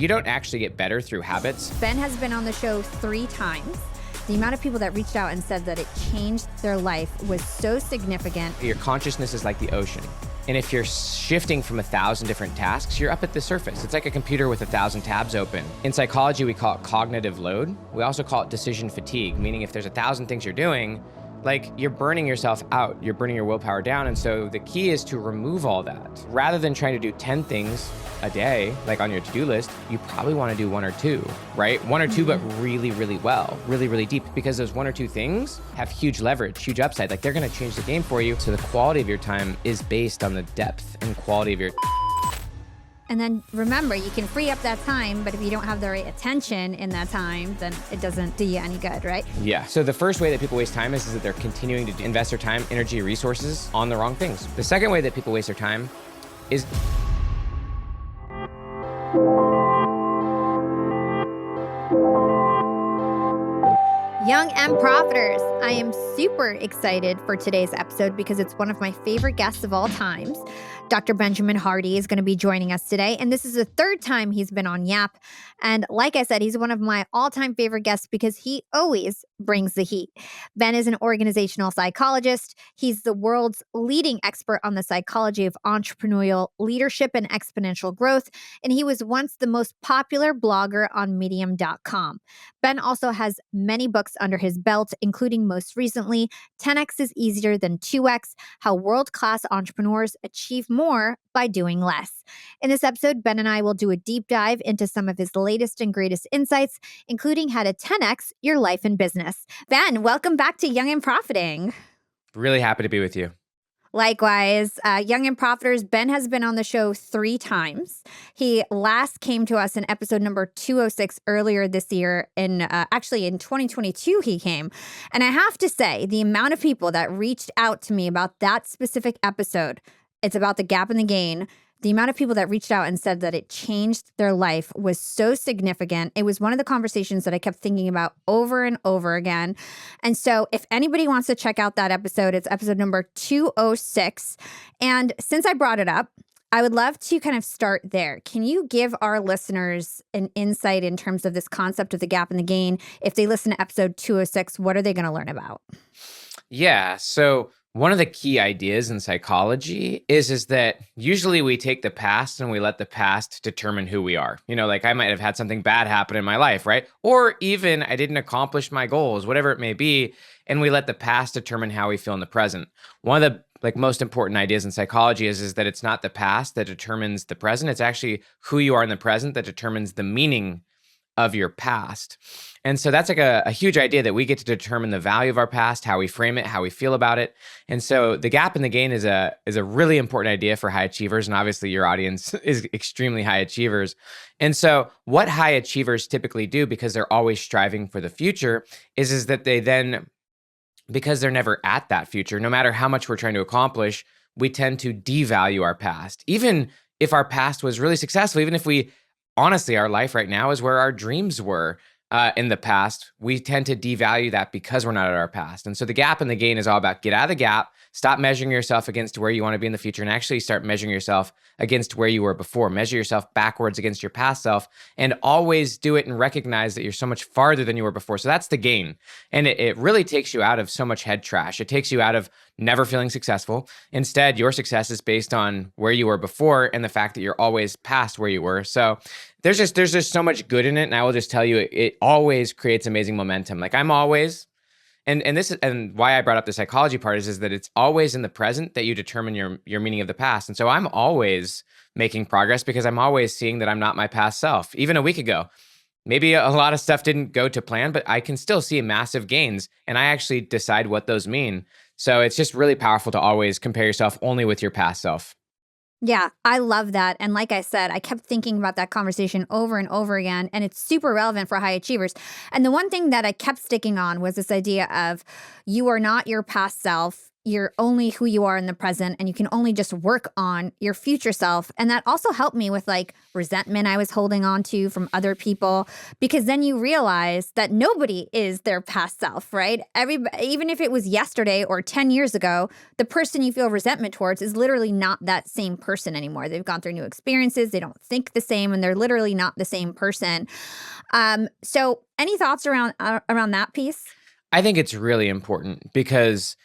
You don't actually get better through habits. Ben has been on the show 3 times. The amount of people that reached out and said that it changed their life was so significant. Your consciousness is like the ocean. And if you're shifting from 1,000 different tasks, you're up at the surface. It's like a computer with 1,000 tabs open. In psychology, we call it cognitive load. We also call it decision fatigue, meaning if there's 1,000 things you're doing, like you're burning yourself out, you're burning your willpower down. And so the key is to remove all that. Rather than trying to do 10 things a day, like on your to-do list, you probably want to do 1 or 2, right? 1 or 2, but really, really well, really, really deep, because those 1 or 2 things have huge leverage, huge upside. Like they're going to change the game for you. So the quality of your time is based on the depth and quality of your. And then remember, you can free up that time, but if you don't have the right attention in that time, then it doesn't do you any good, right? Yeah. So the first way that people waste time is that they're continuing to invest their time, energy, resources on the wrong things. The second way that people waste their time is Young and Profiters, I am super excited for today's episode because it's one of my favorite guests of all times. Dr. Benjamin Hardy is going to be joining us today, and this is the 3rd time he's been on Yap. And like I said, he's one of my all-time favorite guests because he always brings the heat. Ben is an organizational psychologist. He's the world's leading expert on the psychology of entrepreneurial leadership and exponential growth, and he was once the most popular blogger on Medium.com. Ben also has many books under his belt, including most recently, 10x is easier than 2x, how world-class entrepreneurs achieve more by doing less. In this episode, Ben and I will do a deep dive into some of his latest and greatest insights, including how to 10x your life and business. Ben, welcome back to Young and Profiting. really happy to be with you. Likewise, Young and Profiters, Ben has been on the show 3 times. He last came to us in episode number 206 earlier this year. Actually, in 2022, he came. And I have to say, the amount of people that reached out to me about that specific episode, it's about the gap and the gain. The amount of people that reached out and said that it changed their life was so significant. It was one of the conversations that I kept thinking about over and over again. And so if anybody wants to check out that episode, it's episode number 206. And since I brought it up, I would love to kind of start there. Can you give our listeners an insight in terms of this concept of the gap and the gain? If they listen to episode 206, what are they going to learn about? Yeah. So one of the key ideas in psychology is that usually we take the past and we let the past determine who we are. You know, like I might have had something bad happen in my life, right? Or even I didn't accomplish my goals, whatever it may be, and we let the past determine how we feel in the present. One of the most important ideas in psychology is that it's not the past that determines the present. It's actually who you are in the present that determines the meaning of your past. And so that's like a huge idea that we get to determine the value of our past, how we frame it, how we feel about it. And so the gap and the gain is a really important idea for high achievers. And obviously your audience is extremely high achievers. And so what high achievers typically do, because they're always striving for the future, is that they then, because they're never at that future, no matter how much we're trying to accomplish, we tend to devalue our past. Even if our past was really successful, even if honestly, our life right now is where our dreams were in the past. We tend to devalue that because we're not at our past. And so the gap and the gain is all about get out of the gap, stop measuring yourself against where you want to be in the future, and actually start measuring yourself against where you were before. Measure yourself backwards against your past self, and always do it and recognize that you're so much farther than you were before. So that's the gain. And it really takes you out of so much head trash. It takes you out of never feeling successful. Instead, your success is based on where you were before and the fact that you're always past where you were. So there's just so much good in it. And I will just tell you, it always creates amazing momentum. Like I'm always, and this is, and why I brought up the psychology part is that it's always in the present that you determine your meaning of the past. And so I'm always making progress because I'm always seeing that I'm not my past self. Even a week ago, maybe a lot of stuff didn't go to plan, but I can still see massive gains, and I actually decide what those mean. So it's just really powerful to always compare yourself only with your past self. Yeah, I love that. And like I said, I kept thinking about that conversation over and over again, and it's super relevant for high achievers. And the one thing that I kept sticking on was this idea of you are not your past self. you're only who you are in the present and you can only just work on your future self. And that also helped me with like resentment I was holding on to from other people, because then you realize that nobody is their past self, right? Even if it was yesterday or 10 years ago, the person you feel resentment towards is literally not that same person anymore. They've gone through new experiences, they don't think the same, and they're literally not the same person. So any thoughts around that piece? I think it's really important because,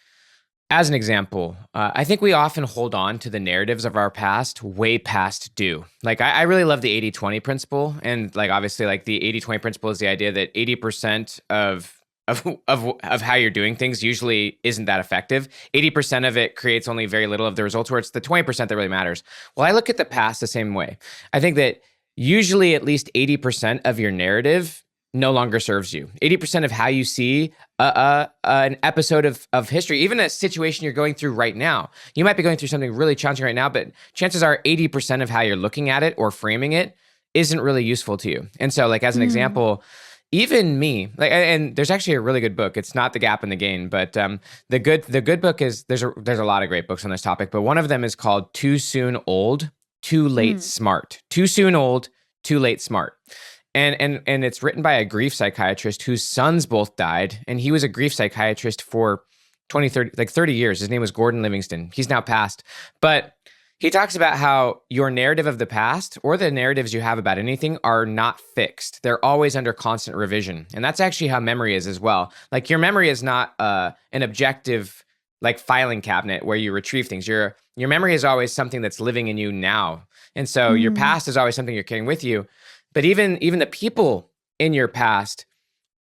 as an example, I think we often hold on to the narratives of our past way past due. Like, I really love the 80-20 principle. And like, obviously, like the 80-20 principle is the idea that 80% of how you're doing things usually isn't that effective. 80% of it creates only very little of the results, where it's the 20% that really matters. Well, I look at the past the same way. I think that usually at least 80% of your narrative no longer serves you. 80% of how you see an episode of history, even a situation you're going through right now. You might be going through something really challenging right now, but chances are 80% of how you're looking at it or framing it isn't really useful to you. And so, like, as an example, even me, like, and there's actually a really good book. It's not The Gap and the Gain, but the good book is, there's a lot of great books on this topic, but one of them is called Too Soon Old, Too Late Smart. Too soon old, too late smart. And it's written by a grief psychiatrist whose sons both died. And he was a grief psychiatrist for 30 years. His name was Gordon Livingston. He's now passed. But he talks about how your narrative of the past, or the narratives you have about anything, are not fixed. They're always under constant revision. And that's actually how memory is as well. Like, your memory is not an objective, like, filing cabinet where you retrieve things. Your memory is always something that's living in you now. And so your past is always something you're carrying with you. But even the people in your past,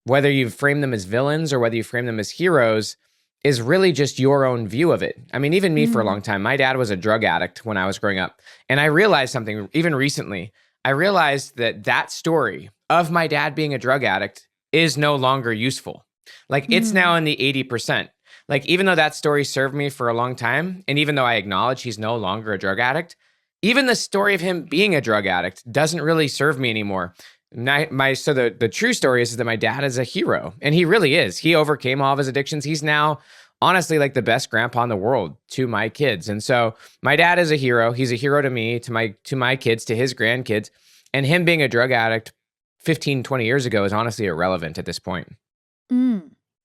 whether you frame them as villains or whether you frame them as heroes, is really just your own view of it. I mean, even me for a long time, my dad was a drug addict when I was growing up. And I realized something, even recently. I realized that story of my dad being a drug addict is no longer useful. Like, it's now in the 80%. Like, even though that story served me for a long time, and even though I acknowledge he's no longer a drug addict, even the story of him being a drug addict doesn't really serve me anymore. So the true story is that my dad is a hero, and he really is. He overcame all of his addictions. He's now honestly like the best grandpa in the world to my kids. And so my dad is a hero. He's a hero to me, to my kids, to his grandkids. And him being a drug addict 15, 20 years ago is honestly irrelevant at this point.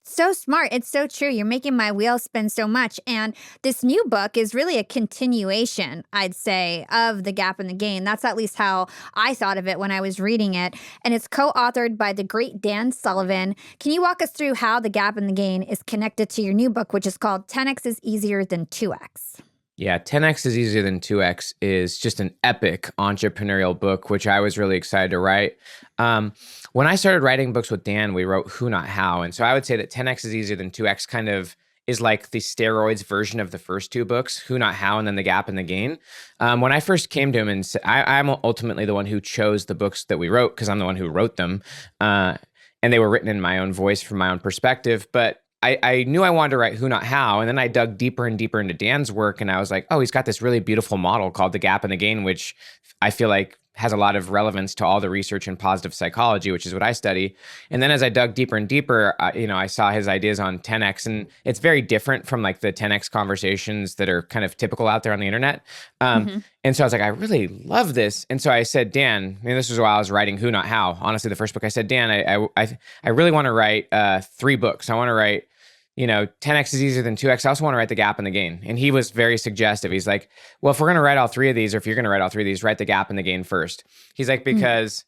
So smart. It's so true. You're making my wheels spin so much. And this new book is really a continuation, I'd say, of The Gap and the Gain. That's at least how I thought of it when I was reading it. And it's co-authored by the great Dan Sullivan. Can you walk us through how The Gap and the Gain is connected to your new book, which is called 10X is Easier Than 2X? Yeah, 10X is Easier Than 2X is just an epic entrepreneurial book, which I was really excited to write. When I started writing books with Dan, we wrote Who Not How. And so I would say that 10X is Easier Than 2X kind of is like the steroids version of the first two books, Who Not How, and then The Gap and the Gain. When I first came to him and said, I'm ultimately the one who chose the books that we wrote because I'm the one who wrote them. And they were written in my own voice from my own perspective. But I knew I wanted to write Who Not How, and then I dug deeper and deeper into Dan's work, and I was like, oh, he's got this really beautiful model called The Gap and the Gain, which I feel like has a lot of relevance to all the research in positive psychology, which is what I study. And then as I dug deeper and deeper, I saw his ideas on 10X, and it's very different from like the 10X conversations that are kind of typical out there on the internet. And so I was like, I really love this. And so I said, Dan, and this was while I was writing Who Not How. Honestly, the first book, I said, Dan, I really want to write 3 books. I want to write 10X is Easier Than 2X. I also want to write The Gap and the Gain. And he was very suggestive. He's like, well, if we're going to write all 3 of these, or if you're going to write all 3 of these, write The Gap and the Gain first. He's like, because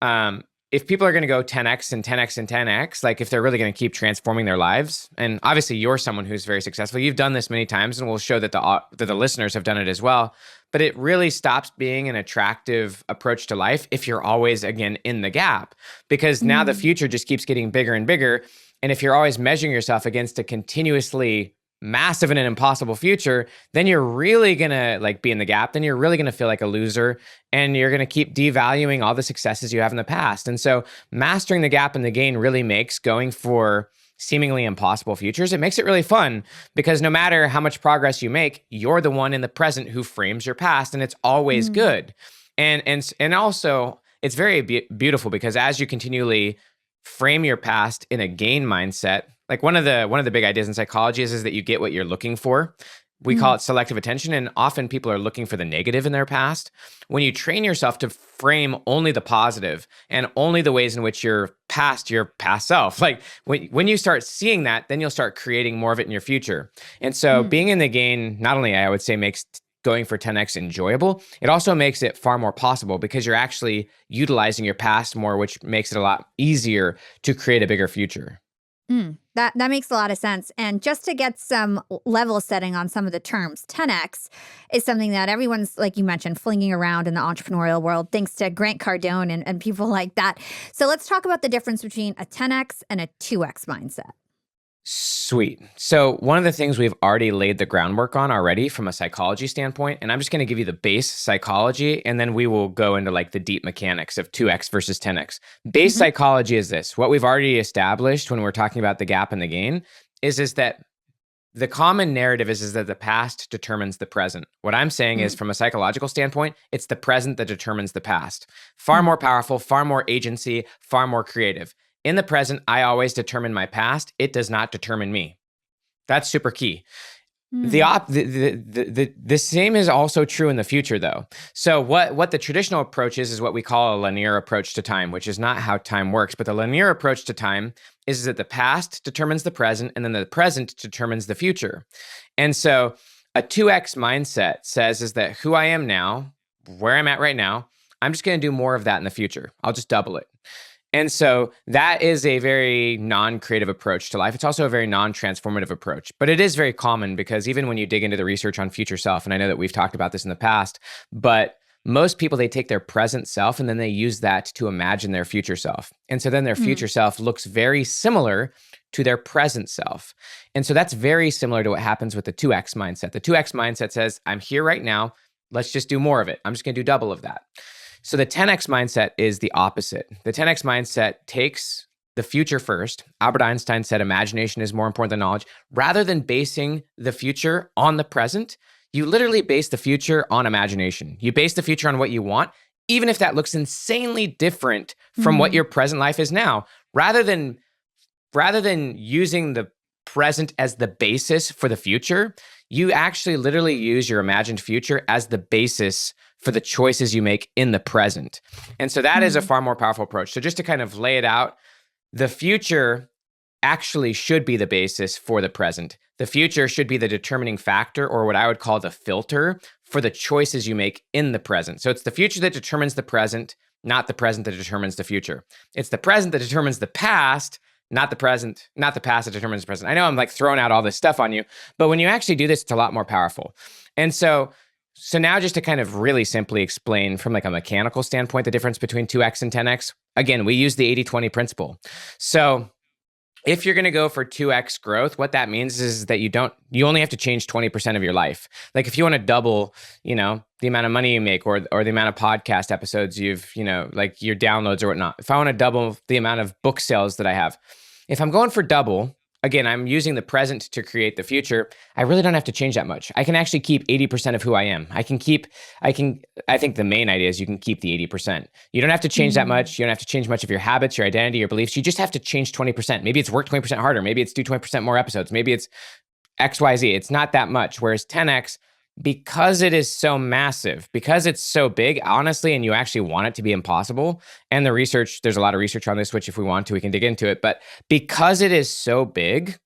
if people are going to go 10X and 10X and 10X, like if they're really going to keep transforming their lives, and obviously you're someone who's very successful, you've done this many times, and we'll show that the listeners have done it as well. But it really stops being an attractive approach to life if you're always, again, in the gap, because now the future just keeps getting bigger and bigger. And if you're always measuring yourself against a continuously massive and an impossible future, then you're really going to like be in the gap. Then you're really going to feel like a loser, and you're going to keep devaluing all the successes you have in the past. And so mastering the gap and the gain really makes going for seemingly impossible futures, it makes it really fun, because no matter how much progress you make, you're the one in the present who frames your past, and it's always good. And also it's very beautiful, because as you continually frame your past in a gain mindset, Like one of the big ideas in psychology is that you get what you're looking for. We call it selective attention, and often people are looking for the negative in their past. When you train yourself to frame only the positive and only the ways in which your past self, like when you start seeing that, then you'll start creating more of it in your future. And so being in the game, not only I would say makes going for 10x enjoyable, it also makes it far more possible because you're actually utilizing your past more, which makes it a lot easier to create a bigger future. That makes a lot of sense. And just to get some level setting on some of the terms, 10x is something that everyone's, like you mentioned, flinging around in the entrepreneurial world, thanks to Grant Cardone and people like that. So let's talk about the difference between a 10x and a 2x mindset. Sweet. So one of the things we've already laid the groundwork on already from a psychology standpoint, and I'm just going to give you the base psychology, and then we will go into like the deep mechanics of 2x versus 10x. Base psychology is this. What we've already established when we're talking about the gap and the gain is that the common narrative is that the past determines the present. What I'm saying is from a psychological standpoint, it's the present that determines the past. Far more powerful, far more agency, far more creative. In the present, I always determine my past. It does not determine me. That's super key. The same is also true in the future, though. So what the traditional approach is what we call a linear approach to time, which is not how time works. But the linear approach to time is that the past determines the present, and then the present determines the future. And so a 2x mindset says is that who I am now, where I'm at right now, I'm just going to do more of that in the future. I'll just double it. And so that is a very non-creative approach to life. It's also a very non-transformative approach, but it is very common because even when you dig into the research on future self, and I know that we've talked about this in the past, but most people, they take their present self and then they use that to imagine their future self. And so then their future self looks very similar to their present self. And so that's very similar to what happens with the 2x mindset. The 2x mindset says, I'm here right now. Let's just do more of it. I'm just going to do double of that. So the 10x mindset is the opposite. The 10x mindset takes the future first. Albert Einstein said imagination is more important than knowledge. Rather than basing the future on the present, you literally base the future on imagination. You base the future on what you want, even if that looks insanely different from what your present life is now. Rather than using the present as the basis for the future, you actually literally use your imagined future as the basis for the choices you make in the present. And so that is a far more powerful approach. So just to kind of lay it out, the future actually should be the basis for the present. The future should be the determining factor, or what I would call the filter, for the choices you make in the present. So it's the future that determines the present, not the present that determines the future. It's the present that determines the past, not the present, not the past that determines the present. I know I'm like throwing out all this stuff on you, but when you actually do this, it's a lot more powerful. And so now just to kind of really simply explain from like a mechanical standpoint, the difference between 2x and 10x, again, we use the 80-20 principle. So if you're going to go for 2x growth, what that means is that you only have to change 20% of your life. Like if you want to double, the amount of money you make or the amount of podcast episodes you've, like your downloads or whatnot. If I want to double the amount of book sales that I have, if I'm going for double, again, I'm using the present to create the future. I really don't have to change that much. I can actually keep 80% of who I am. I think the main idea is you can keep the 80%. You don't have to change that much. You don't have to change much of your habits, your identity, your beliefs. You just have to change 20%. Maybe it's work 20% harder. Maybe it's do 20% more episodes. Maybe it's XYZ. It's not that much. Whereas 10X, because it is so massive, because it's so big, honestly, and you actually want it to be impossible, and the research, there's a lot of research on this, which if we want to, we can dig into it, but because it is so big,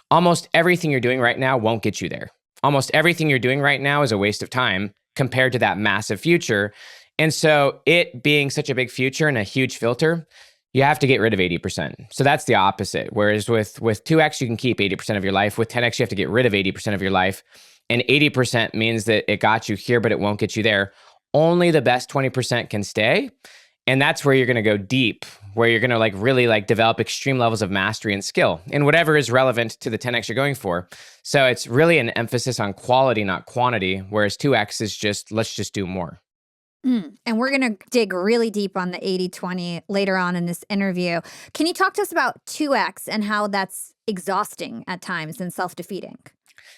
almost everything you're doing right now won't get you there. Almost everything you're doing right now is a waste of time compared to that massive future. And so it being such a big future and a huge filter, you have to get rid of 80%. So that's the opposite. Whereas with 2X, you can keep 80% of your life. With 10X, you have to get rid of 80% of your life. And 80% means that it got you here, but it won't get you there. Only the best 20% can stay. And that's where you're going to go deep, where you're going to like really like develop extreme levels of mastery and skill in whatever is relevant to the 10X you're going for. So it's really an emphasis on quality, not quantity, whereas 2X is just, let's just do more. And we're going to dig really deep on the 80-20 later on in this interview. Can you talk to us about 2X and how that's exhausting at times and self-defeating?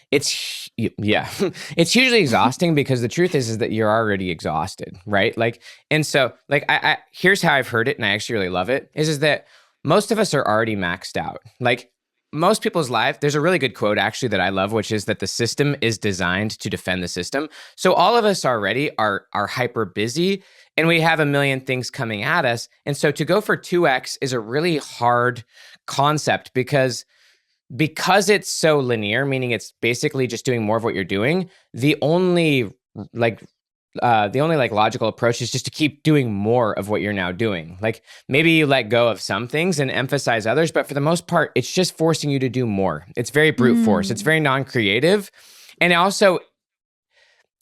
It's hugely exhausting because the truth is that you're already exhausted, right? Like, and so like, I here's how I've heard it, and I actually really love it, is that most of us are already maxed out. Like most people's life, there's a really good quote actually that I love, which is that the system is designed to defend the system. So all of us already are hyper busy and we have a million things coming at us. And so to go for 2x is a really hard concept because it's so linear, meaning it's basically just doing more of what you're doing. The only logical approach is just to keep doing more of what you're now doing. Like maybe you let go of some things and emphasize others, but for the most part, it's just forcing you to do more. It's very brute force. It's very non-creative. And also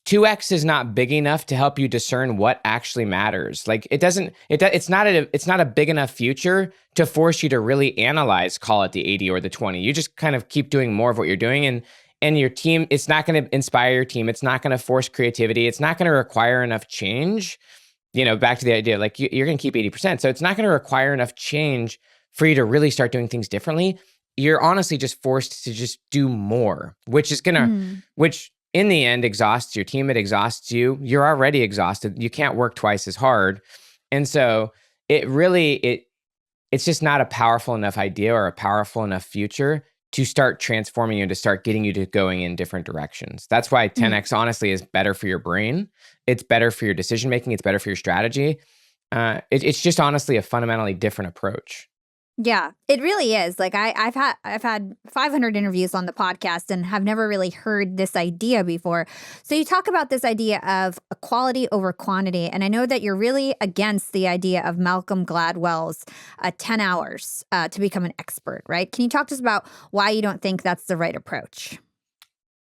2x is not big enough to help you discern what actually matters. Like it's not a big enough future to force you to really analyze, call it the 80 or the 20. You just kind of keep doing more of what you're doing, and your team, it's not going to inspire your team. It's not going to force creativity. It's not going to require enough change. Back to the idea, like you're going to keep 80%. So it's not going to require enough change for you to really start doing things differently. You're honestly just forced to just do more, which in the end exhausts your team. It exhausts you. You're already exhausted. You can't work twice as hard. And so it's just not a powerful enough idea or a powerful enough future to start transforming you, to start getting you to going in different directions. That's why 10x honestly is better for your brain. It's better for your decision making. It's better for your strategy. It's just honestly a fundamentally different approach. Yeah, it really is. Like I've had 500 interviews on the podcast and have never really heard this idea before. So you talk about this idea of quality over quantity. And I know that you're really against the idea of Malcolm Gladwell's 10 hours to become an expert, right? Can you talk to us about why you don't think that's the right approach?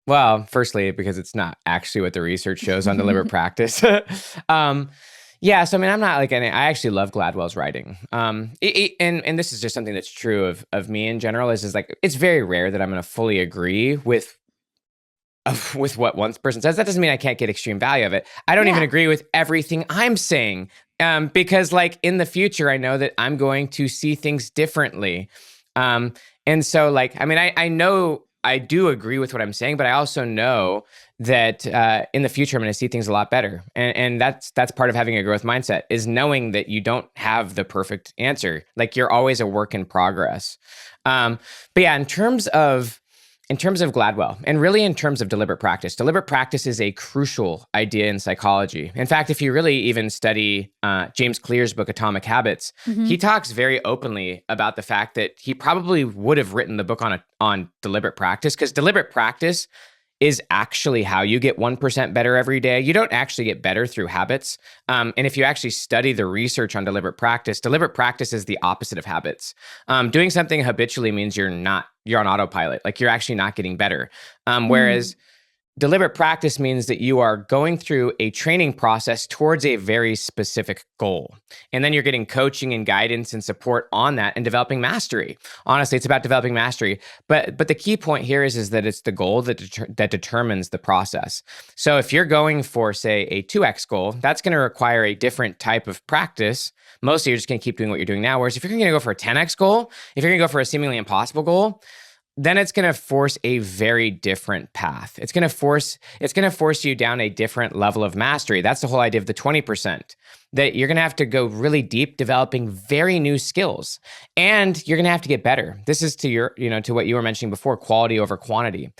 Well, firstly, because it's not actually what the research shows on deliberate practice. Yeah, so I mean, I'm not I actually love Gladwell's writing. And this is just something that's true of me in general, is like, it's very rare that I'm going to fully agree with what one person says. That doesn't mean I can't get extreme value of it. I don't even agree with everything I'm saying, because like in the future, I know that I'm going to see things differently. And so like, I mean, I know I do agree with what I'm saying, but I also know that in the future, I'm going to see things a lot better. And that's part of having a growth mindset, is knowing that you don't have the perfect answer. Like you're always a work in progress. But yeah, in terms of Gladwell, and really in terms of deliberate practice is a crucial idea in psychology. In fact, if you really even study James Clear's book, Atomic Habits, he talks very openly about the fact that he probably would have written the book on deliberate practice, because deliberate practice is actually how you get 1% better every day. You don't actually get better through habits. And if you actually study the research on deliberate practice is the opposite of habits. Doing something habitually means you're on autopilot. Like you're actually not getting better. Whereas deliberate practice means that you are going through a training process towards a very specific goal. And then you're getting coaching and guidance and support on that and developing mastery. Honestly, it's about developing mastery. But the key point here is that it's the goal that determines the process. So if you're going for, say, a 2x goal, that's going to require a different type of practice. Mostly you're just going to keep doing what you're doing now. Whereas if you're going to go for a 10x goal, if you're going to go for a seemingly impossible goal, then it's going to force a very different path. It's going to force you down a different level of mastery. That's the whole idea of the 20%, that you're going to have to go really deep, developing very new skills, and you're going to have to get better. This is to what you were mentioning before, quality over quantity.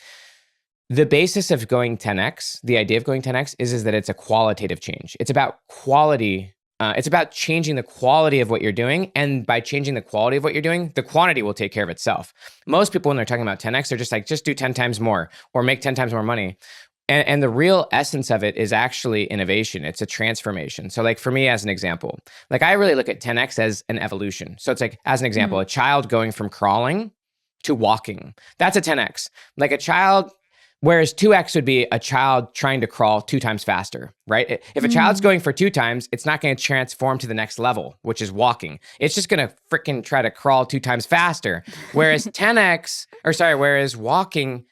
The basis of going 10x, the idea of going 10x is that it's a qualitative change. It's about quality. It's about changing the quality of what you're doing. And by changing the quality of what you're doing, the quantity will take care of itself. Most people, when they're talking about 10x, they're just like, just do 10 times more or make 10 times more money. And the real essence of it is actually innovation. It's a transformation. So like for me, as an example, like I really look at 10x as an evolution. So it's like, as an example, a child going from crawling to walking. That's a 10x. Like a child. Whereas 2x would be a child trying to crawl 2 times faster, right? If a child's going for 2 times, it's not going to transform to the next level, which is walking. It's just going to freaking try to crawl 2 times faster. Whereas whereas walking,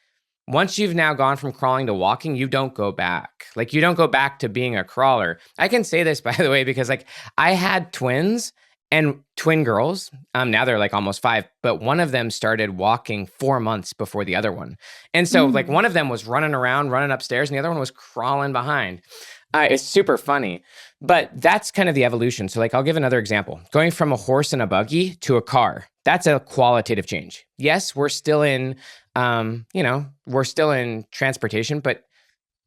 once you've now gone from crawling to walking, you don't go back. Like you don't go back to being a crawler. I can say this, by the way, because like I had twins. And twin girls, now they're like almost 5, but one of them started walking 4 months before the other one. And so like one of them was running around, running upstairs, and the other one was crawling behind. It's super funny. But that's kind of the evolution. So like, I'll give another example. Going from a horse and a buggy to a car, that's a qualitative change. Yes, we're still in, we're still in transportation, but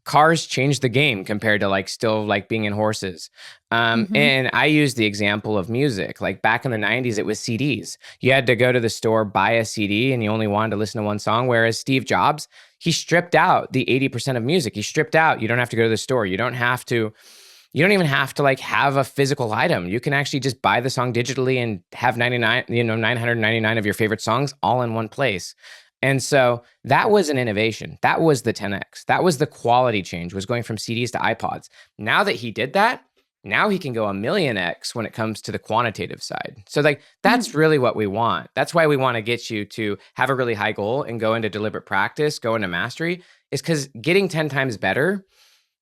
cars changed the game compared to like still like being in horses. And I use the example of music. Like back in the 90s, it was CDs. You had to go to the store, buy a CD, and you only wanted to listen to one song. Whereas Steve Jobs, he stripped out the 80% of music. He stripped out, you don't have to go to the store. You don't even have to like have a physical item. You can actually just buy the song digitally and have 999 of your favorite songs all in one place. And so that was an innovation. That was the 10X. That was the quality change, was going from CDs to iPods. Now that he did that, now he can go a million X when it comes to the quantitative side. So like, that's really what we want. That's why we want to get you to have a really high goal and go into deliberate practice, go into mastery, is because getting 10 times better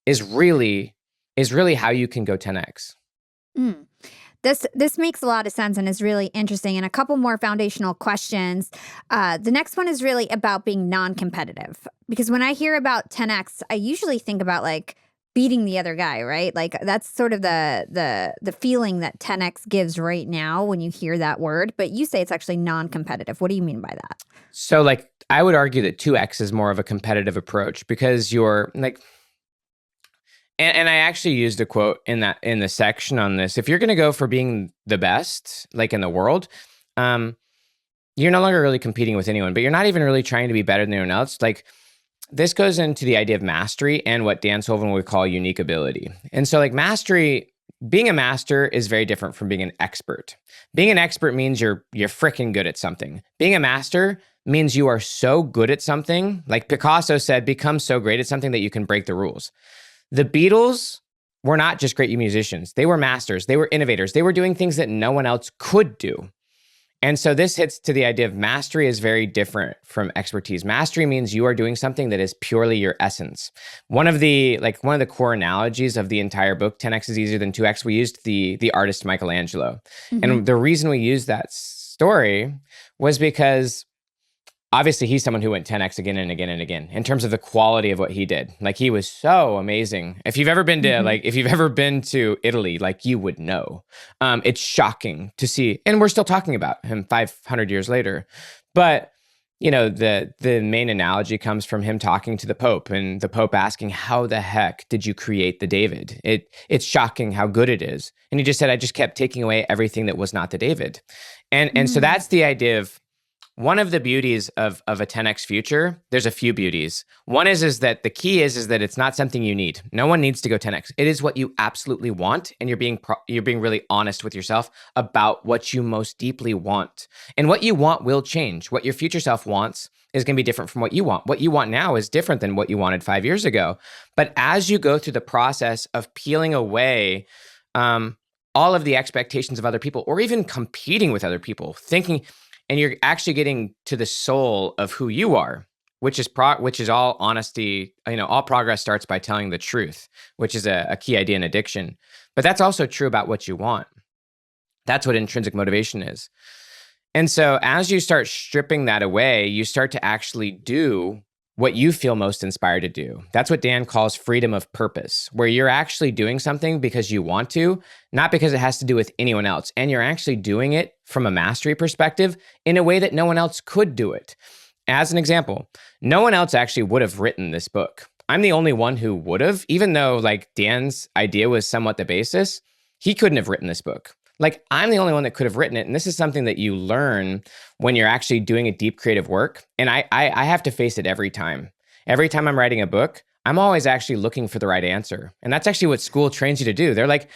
is really how you can go 10X. This makes a lot of sense and is really interesting. And a couple more foundational questions. The next one is really about being non-competitive. Because when I hear about 10X, I usually think about like beating the other guy, right? Like that's sort of the feeling that 10X gives right now when you hear that word. But you say it's actually non-competitive. What do you mean by that? So like, I would argue that 2X is more of a competitive approach because you're like, and I actually used a quote in the section on this. If you're going to go for being the best, like in the world, you're no longer really competing with anyone, but you're not even really trying to be better than anyone else. Like this goes into the idea of mastery and what Dan Sullivan would call unique ability. And so like mastery, being a master is very different from being an expert. Being an expert means you're freaking good at something. Being a master means you are so good at something, like Picasso said, become so great at something that you can break the rules. The Beatles were not just great musicians. They were masters. They were innovators. They were doing things that no one else could do. And so this hits to the idea of mastery is very different from expertise. Mastery means you are doing something that is purely your essence. One of the core analogies of the entire book, 10X is easier than 2X, we used the artist Michelangelo. And the reason we used that story was because obviously, he's someone who went 10X again and again and again in terms of the quality of what he did. Like he was so amazing. If you've ever been to Italy, like you would know. It's shocking to see, and we're still talking about him 500 years later. But the main analogy comes from him talking to the Pope, and the Pope asking, "How the heck did you create the David? It's shocking how good it is." And he just said, "I just kept taking away everything that was not the David." And so that's the idea of. One of the beauties of a 10X future, there's a few beauties. One is that the key is that it's not something you need. No one needs to go 10X. It is what you absolutely want, and you're being really honest with yourself about what you most deeply want. And what you want will change. What your future self wants is going to be different from what you want. What you want now is different than what you wanted 5 years ago. But as you go through the process of peeling away all of the expectations of other people, or even competing with other people, thinking... And you're actually getting to the soul of who you are, which is all honesty. All progress starts by telling the truth, which is a key idea in addiction. But that's also true about what you want. That's what intrinsic motivation is. And so as you start stripping that away, you start to actually do what you feel most inspired to do. That's what Dan calls freedom of purpose, where you're actually doing something because you want to, not because it has to do with anyone else. And you're actually doing it from a mastery perspective in a way that no one else could do it. As an example, no one else actually would have written this book. I'm the only one who would have, even though like Dan's idea was somewhat the basis, he couldn't have written this book. Like I'm the only one that could have written it. And this is something that you learn when you're actually doing a deep creative work. And I have to face it every time. Every time I'm writing a book, I'm always actually looking for the right answer. And that's actually what school trains you to do. They're like,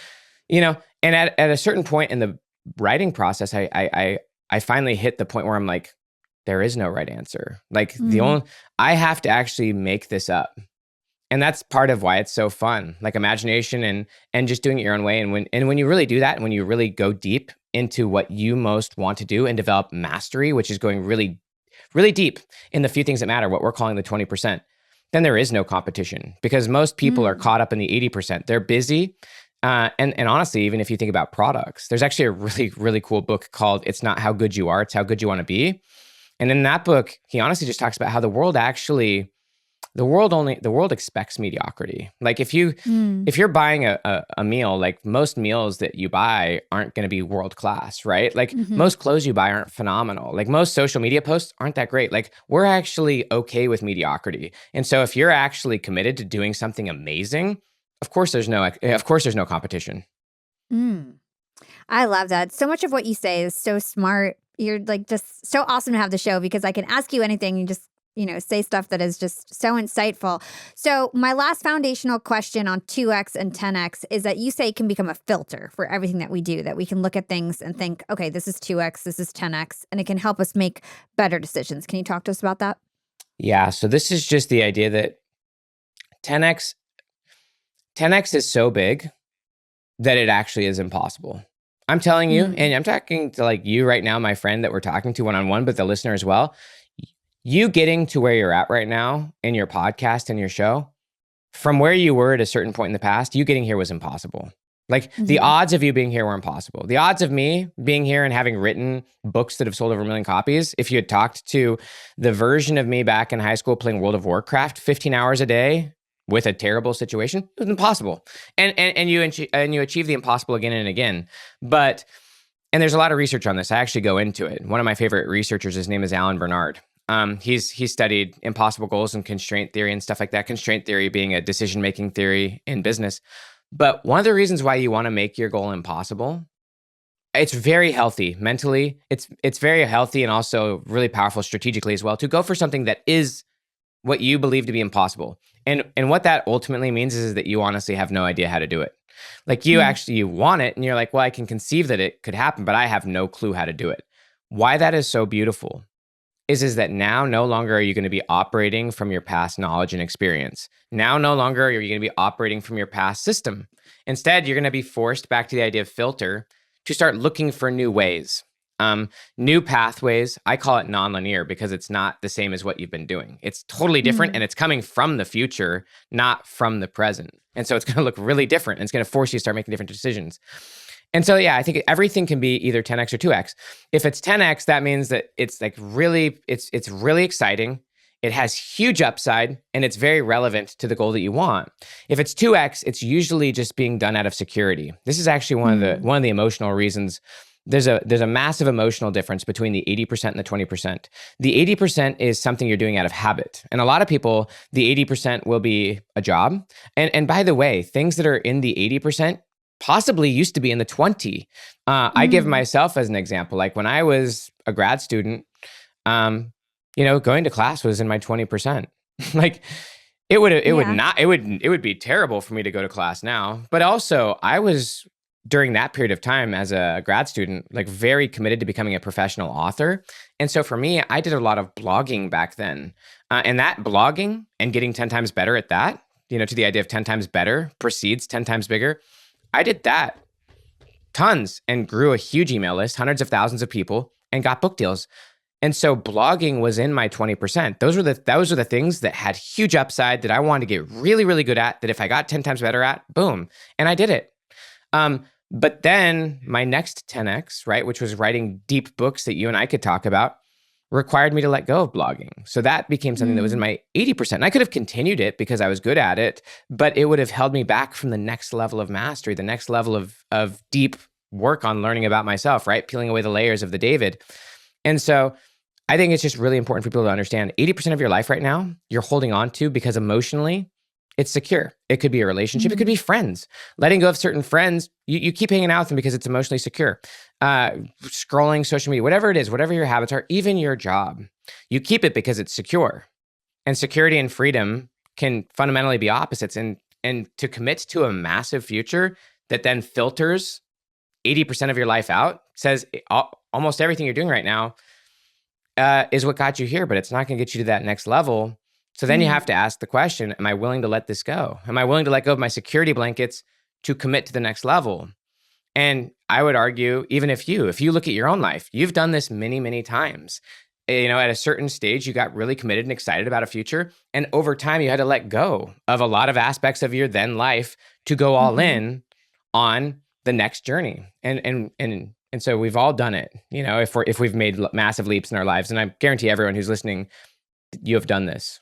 and at a certain point in the writing process, I finally hit the point where I'm like, there is no right answer. Like I have to actually make this up. And that's part of why it's so fun, like imagination and just doing it your own way. And when you really do that, and when you really go deep into what you most want to do and develop mastery, which is going really, really deep in the few things that matter, what we're calling the 20%, then there is no competition because most people are caught up in the 80%. They're busy. And honestly, even if you think about products, there's actually a really, really cool book called It's Not How Good You Are, It's How Good You Want to Be. And in that book, he honestly just talks about how the world actually the world expects mediocrity. Like if you're buying a meal, like most meals that you buy aren't going to be world class, right? Like most clothes you buy aren't phenomenal. Like most social media posts aren't that great. Like we're actually okay with mediocrity. And so if you're actually committed to doing something amazing, of course there's no competition. I love that. So much of what you say is so smart. You're like just so awesome to have the show because I can ask you anything and just, say stuff that is just so insightful. So my last foundational question on 2X and 10X is that you say can become a filter for everything that we do, that we can look at things and think, okay, this is 2X, this is 10X, and it can help us make better decisions. Can you talk to us about that? Yeah. So this is just the idea that 10X is so big that it actually is impossible. I'm telling you, and I'm talking to like you right now, my friend that we're talking to one-on-one, but the listener as well. You getting to where you're at right now in your podcast and your show, from where you were at a certain point in the past, you getting here was impossible. Like the odds of you being here were impossible. The odds of me being here and having written books that have sold over 1 million copies, if you had talked to the version of me back in high school playing World of Warcraft 15 hours a day with a terrible situation, it was impossible. And you achieve the impossible again and again. And there's a lot of research on this. I actually go into it. One of my favorite researchers, his name is Alan Bernard. He's studied impossible goals and constraint theory and stuff like that. Constraint theory being a decision-making theory in business. But one of the reasons why you want to make your goal impossible, it's very healthy mentally. It's very healthy and also really powerful strategically as well to go for something that is what you believe to be impossible. And what that ultimately means is that you honestly have no idea how to do it. Like you want it and you're like, well, I can conceive that it could happen, but I have no clue how to do it. Why that is so beautiful is that now no longer are you going to be operating from your past knowledge and experience. Now no longer are you going to be operating from your past system. Instead, you're going to be forced back to the idea of filter to start looking for new ways. New pathways. I call it nonlinear because it's not the same as what you've been doing. It's totally different and it's coming from the future, not from the present. And so it's going to look really different and it's going to force you to start making different decisions. And so, yeah, I think everything can be either 10X or 2X. If it's 10X, that means that it's like really, it's really exciting. It has huge upside and it's very relevant to the goal that you want. If it's 2X, it's usually just being done out of security. This is actually one of the emotional reasons. There's a massive emotional difference between the 80% and the 20%. The 80% is something you're doing out of habit. And a lot of people, the 80% will be a job. And by the way, things that are in the 80% possibly used to be in the 20. I give myself as an example. Like when I was a grad student, going to class was in my 20%. Like it would be terrible for me to go to class now. But also I was during that period of time as a grad student, like very committed to becoming a professional author. And so for me, I did a lot of blogging back then. And that blogging and getting 10 times better at that, to the idea of 10 times better precedes 10 times bigger. I did that tons and grew a huge email list, hundreds of thousands of people, and got book deals. And so blogging was in my 20%. Those were the things that had huge upside that I wanted to get really, really good at, that if I got 10 times better at, boom. And I did it. But then my next 10X, right, which was writing deep books that you and I could talk about, required me to let go of blogging. So that became something that was in my 80%. And I could have continued it because I was good at it, but it would have held me back from the next level of mastery, the next level of deep work on learning about myself, right? Peeling away the layers of the David. And so I think it's just really important for people to understand 80% of your life right now, you're holding on to because emotionally, it's secure. It could be a relationship. It could be friends. Letting go of certain friends, you keep hanging out with them because it's emotionally secure. Scrolling social media, whatever it is, whatever your habits are, even your job, you keep it because it's secure. And security and freedom can fundamentally be opposites. And to commit to a massive future that then filters 80% of your life out, says almost everything you're doing right now is what got you here, but it's not going to get you to that next level. So then you have to ask the question, am I willing to let this go? Am I willing to let go of my security blankets to commit to the next level? And I would argue, even if you look at your own life, you've done this many, many times. At a certain stage, you got really committed and excited about a future. And over time, you had to let go of a lot of aspects of your then life to go all in on the next journey. And so we've all done it, if we've made massive leaps in our lives. And I guarantee everyone who's listening, you have done this.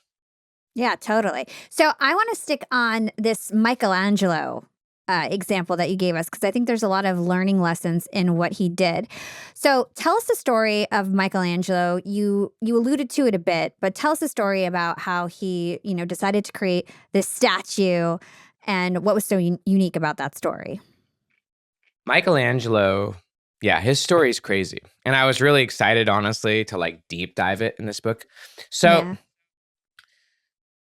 Yeah, totally. So I want to stick on this Michelangelo example that you gave us, because I think there's a lot of learning lessons in what he did. So tell us the story of Michelangelo. You alluded to it a bit, but tell us the story about how he, decided to create this statue and what was so unique about that story. Michelangelo, yeah, his story is crazy. And I was really excited, honestly, to like deep dive it in this book. So Yeah.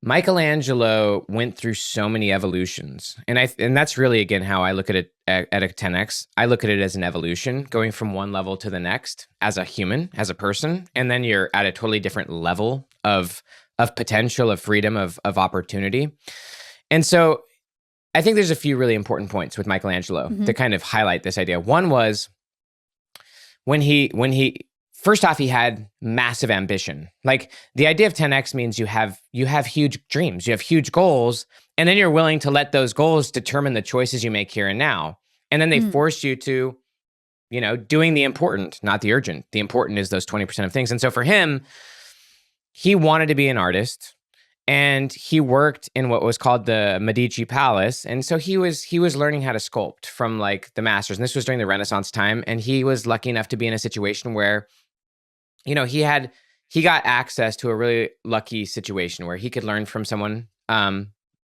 Michelangelo went through so many evolutions. And that's really, again, how I look at it at a 10X. I look at it as an evolution, going from one level to the next as a human, as a person. And then you're at a totally different level of potential, of freedom, of opportunity. And so I think there's a few really important points with Michelangelo to kind of highlight this idea. One was when he first off, he had massive ambition. Like the idea of 10X means you have huge dreams, you have huge goals, and then you're willing to let those goals determine the choices you make here and now. And then they force you to, doing the important, not the urgent. The important is those 20% of things. And so for him, he wanted to be an artist. And he worked in what was called the Medici Palace. And so he was learning how to sculpt from like the masters. And this was during the Renaissance time. And he was lucky enough to be in a situation where, he got access to a really lucky situation where he could learn from someone,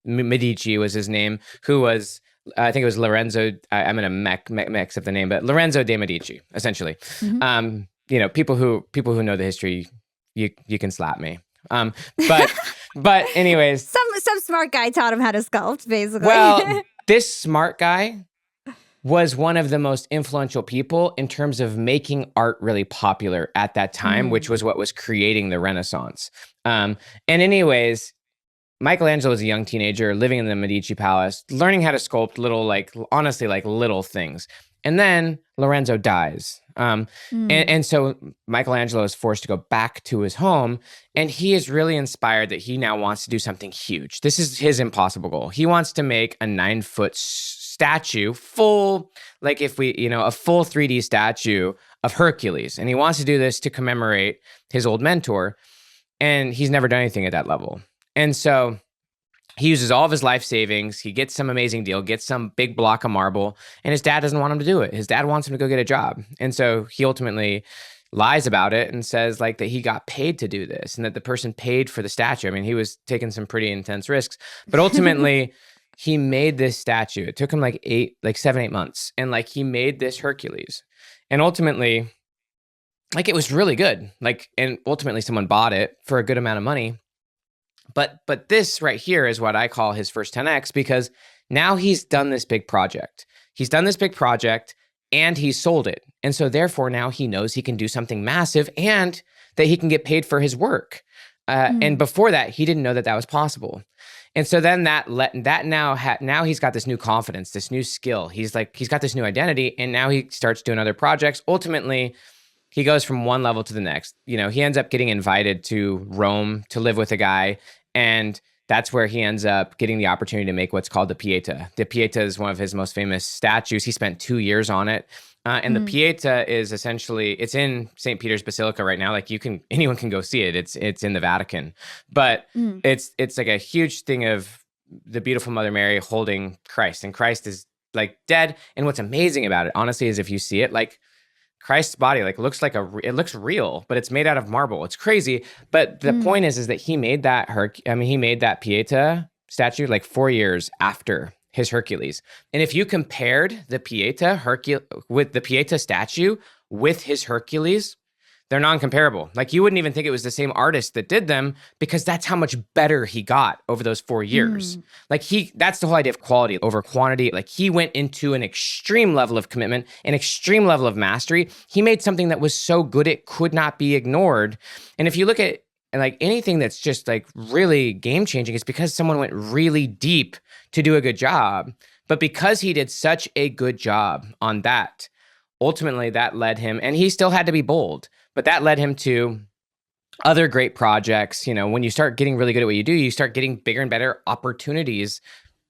Medici was his name, who was, I think it was Lorenzo, I'm going to mix up the name, but Lorenzo de' Medici, essentially. People who know the history, you can slap me. But anyways, some smart guy taught him how to sculpt, basically. Well, this smart guy was one of the most influential people in terms of making art really popular at that time, which was what was creating the Renaissance. And anyways, Michelangelo was a young teenager living in the Medici Palace, learning how to sculpt little things. And then Lorenzo dies. And so Michelangelo is forced to go back to his home, and he is really inspired that he now wants to do something huge. This is his impossible goal. He wants to make a 9-foot statue, a full 3D statue of Hercules. And he wants to do this to commemorate his old mentor. And he's never done anything at that level. And so he uses all of his life savings. He gets some amazing deal, gets some big block of marble, and his dad doesn't want him to do it. His dad wants him to go get a job. And so he ultimately lies about it and says like that he got paid to do this and that the person paid for the statue. I mean, he was taking some pretty intense risks, but ultimately he made this statue. It took him like 7, 8 months. And like he made this Hercules. And ultimately, like it was really good. Like, and ultimately someone bought it for a good amount of money. But this right here is what I call his first 10X, because now he's done this big project. He's done this big project and he sold it. And so therefore now he knows he can do something massive and that he can get paid for his work. And before that, he didn't know that was possible. And so then now he's got this new confidence, this new skill. He's got this new identity, and now he starts doing other projects. Ultimately, he goes from one level to the next. He ends up getting invited to Rome to live with a guy, and that's where he ends up getting the opportunity to make what's called the Pieta. The Pieta is one of his most famous statues. He spent 2 years on it. And the Pieta is essentially, it's in St. Peter's Basilica right now. Like anyone can go see it. It's in the Vatican. But it's like a huge thing of the beautiful Mother Mary holding Christ. And Christ is like dead. And what's amazing about it, honestly, is if you see it, like Christ's body like looks it looks real, but it's made out of marble. It's crazy. But the point is that he made that he made that Pieta statue like 4 years after his Hercules. And if you compared the Pieta with the Pieta statue with his Hercules, they're non-comparable. Like you wouldn't even think it was the same artist that did them, because that's how much better he got over those 4 years. Like that's the whole idea of quality over quantity. Like he went into an extreme level of commitment, an extreme level of mastery. He made something that was so good it could not be ignored. And if you look at like anything that's just like really game changing, it's because someone went really deep to do a good job. But because he did such a good job on that, ultimately that led him, and he still had to be bold, but that led him to other great projects. When you start getting really good at what you do, you start getting bigger and better opportunities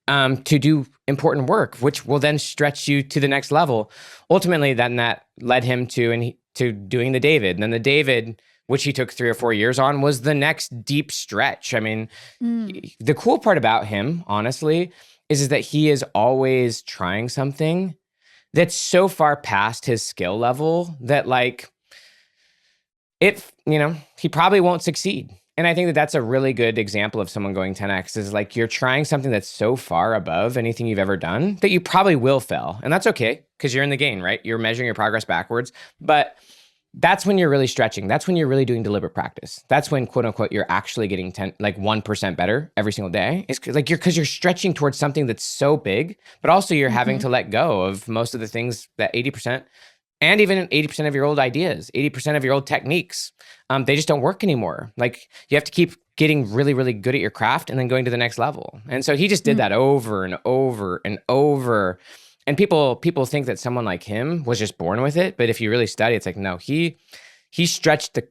to do important work, which will then stretch you to the next level. Ultimately, then that led him to doing the David. And then the David which he took 3 or 4 years on, was the next deep stretch. I mean, the cool part about him, honestly, is that he is always trying something that's so far past his skill level that like he probably won't succeed. And I think that that's a really good example of someone going 10x is like you're trying something that's so far above anything you've ever done that you probably will fail. And that's okay because you're in the game, right? You're measuring your progress backwards. But that's when you're really stretching. That's when you're really doing deliberate practice. That's when, quote unquote, you're actually getting 1% better every single day. It's like because you're stretching towards something that's so big, but also you're having to let go of most of the things that 80%. And even 80% of your old ideas, 80% of your old techniques, they just don't work anymore. Like you have to keep getting really, really good at your craft and then going to the next level. And so he just did that over and over and over. And people think that someone like him was just born with it. But if you really study, it's like, no, he stretched the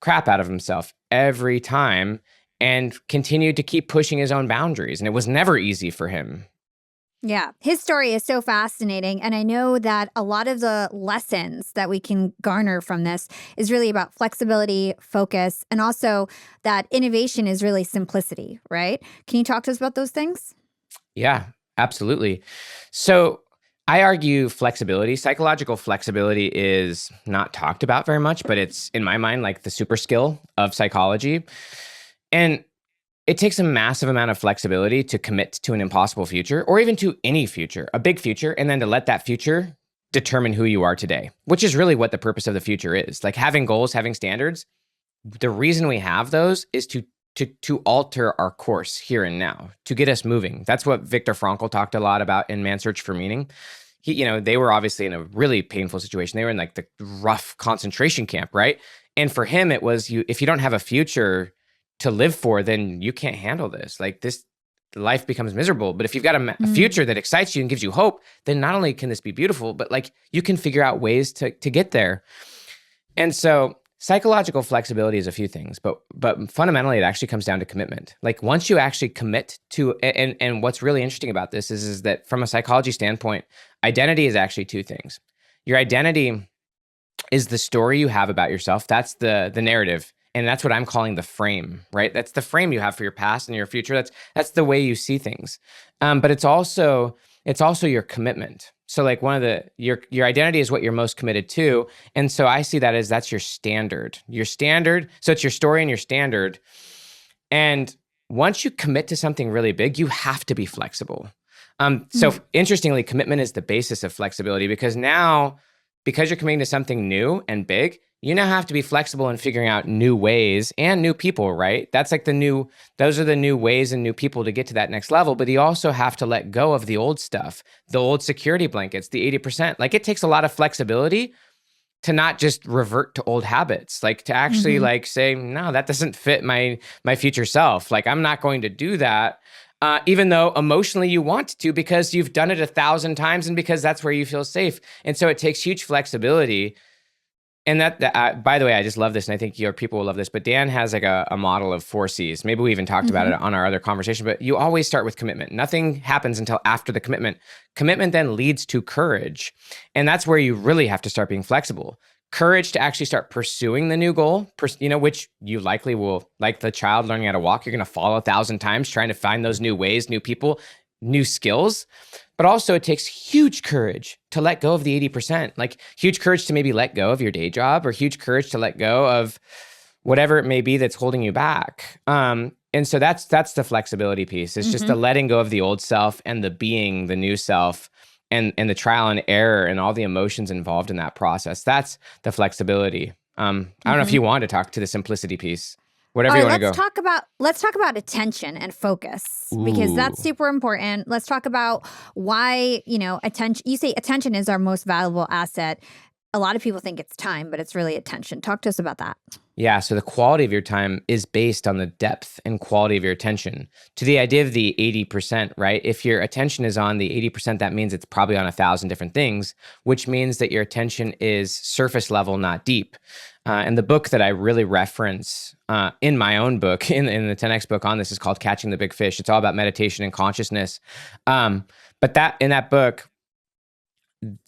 crap out of himself every time and continued to keep pushing his own boundaries. And it was never easy for him. Yeah, his story is so fascinating. And I know that a lot of the lessons that we can garner from this is really about flexibility, focus, and also that innovation is really simplicity, right? Can you talk to us about those things? Yeah, absolutely. So I argue flexibility, psychological flexibility is not talked about very much, but it's in my mind like the super skill of psychology. And it takes a massive amount of flexibility to commit to an impossible future or even to any future, a big future, and then to let that future determine who you are today, which is really what the purpose of the future is. Like having goals, having standards. The reason we have those is to alter our course here and now, to get us moving. That's what Viktor Frankl talked a lot about in Man's Search for Meaning. They were obviously in a really painful situation. They were in like the rough concentration camp, right? And for him, it was if you don't have a future to live for, then you can't handle this. Like life becomes miserable. But if you've got a future that excites you and gives you hope, then not only can this be beautiful, but like you can figure out ways to get there. And so psychological flexibility is a few things, but fundamentally it actually comes down to commitment. Like once you actually commit to, and what's really interesting about this is that from a psychology standpoint, identity is actually two things. Your identity is the story you have about yourself. That's the narrative. And that's what I'm calling the frame, right? That's the frame you have for your past and your future. That's the way you see things. But it's also your commitment. So like your identity is what you're most committed to. And so I see that as that's your standard. Your standard, so it's your story and your standard. And once you commit to something really big, you have to be flexible. So interestingly, commitment is the basis of flexibility because you're committing to something new and big, you now have to be flexible in figuring out new ways and new people, right? That's like those are the new ways and new people to get to that next level. But you also have to let go of the old stuff, the old security blankets, the 80%. Like it takes a lot of flexibility to not just revert to old habits, like to actually like say, no, that doesn't fit my future self. Like I'm not going to do that. Even though emotionally you want to because you've done it 1,000 times and because that's where you feel safe. And so it takes huge flexibility. And that by the way, I just love this, and I think your people will love this, but Dan has like a model of 4 C's. Maybe we even talked about it on our other conversation, but you always start with commitment. Nothing happens until after the commitment. Commitment then leads to courage. And that's where you really have to start being flexible. Courage to actually start pursuing the new goal, which you likely will, like the child learning how to walk, you're going to fall 1,000 times trying to find those new ways, new people, new skills. But also it takes huge courage to let go of the 80%, like huge courage to maybe let go of your day job or huge courage to let go of whatever it may be that's holding you back. And so that's the flexibility piece. It's just the letting go of the old self and the being the new self and the trial and error and all the emotions involved in that process. That's the flexibility. I don't know if you want to talk to the simplicity piece. Whatever you want to go. Let's talk about attention and focus because that's super important. Let's talk about why, attention. You say attention is our most valuable asset. A lot of people think it's time, but it's really attention. Talk to us about that. Yeah, so the quality of your time is based on the depth and quality of your attention. To the idea of the 80%, right? If your attention is on the 80%, that means it's probably on 1,000 different things, which means that your attention is surface level, not deep. And the book that I really reference in my own book, in the 10X book on this, is called Catching the Big Fish. It's all about meditation and consciousness. But in that book,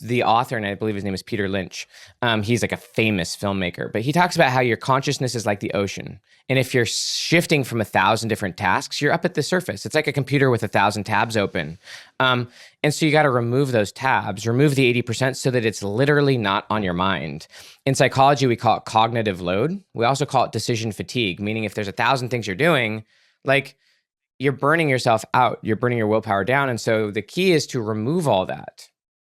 the author, and I believe his name is Peter Lynch. He's like a famous filmmaker, but he talks about how your consciousness is like the ocean. And if you're shifting from 1,000 different tasks, you're up at the surface. It's like a computer with 1,000 tabs open. And so you got to remove those tabs, remove the 80% so that it's literally not on your mind. In psychology, we call it cognitive load. We also call it decision fatigue, meaning if there's 1,000 things you're doing, like you're burning yourself out, you're burning your willpower down. And so the key is to remove all that.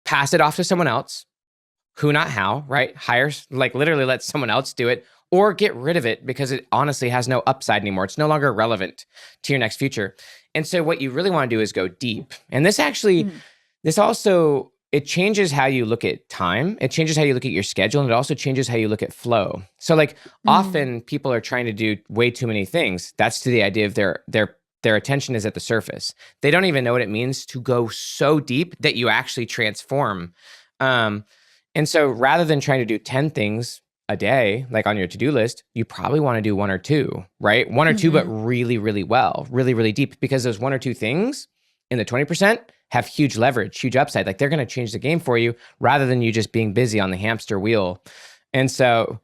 Pass it off to someone else, who, not how, right? Hire, like literally let someone else do it, or get rid of it because it honestly has no upside anymore. It's no longer relevant to your next future. And so what you really want to do is go deep. And this actually, this also, it changes how you look at time. It changes how you look at your schedule. And it also changes how you look at flow. So like often people are trying to do way too many things. That's to the idea of their attention is at the surface. They don't even know what it means to go so deep that you actually transform. And so rather than trying to do 10 things a day, like on your to-do list, you probably want to do one or two, right? One or two, but really, really well, really, really deep, because those one or two things in the 20% have huge leverage, huge upside. Like they're going to change the game for you rather than you just being busy on the hamster wheel. And so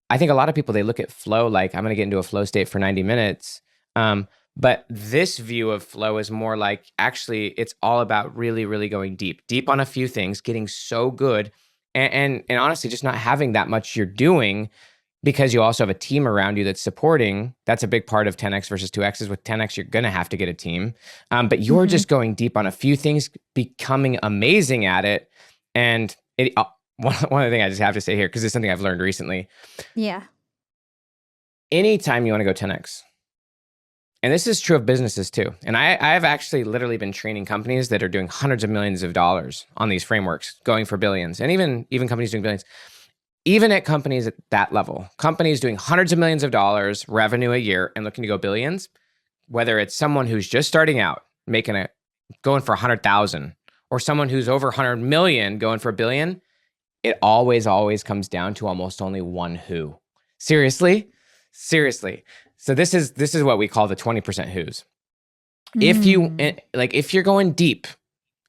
I think a lot of people, they look at flow like, I'm going to get into a flow state for 90 minutes. But this view of flow is more like, actually, it's all about really, really going deep on a few things, getting so good, and honestly, just not having that much you're doing, because you also have a team around you that's supporting. That's a big part of 10X versus 2X. Is with 10X, you're going to have to get a team. But you're just going deep on a few things, becoming amazing at it. And one other thing I just have to say here, because it's something I've learned recently. Yeah. Anytime you want to go 10X, and this is true of businesses too. And I've actually literally been training companies that are doing hundreds of millions of dollars on these frameworks, going for billions, and even companies doing billions. Even at companies at that level, companies doing hundreds of millions of dollars revenue a year and looking to go billions, whether it's someone who's just starting out, going for 100,000, or someone who's over 100 million going for a billion, it always comes down to almost only one who. Seriously. So this is what we call the 20% who's. If you're going deep,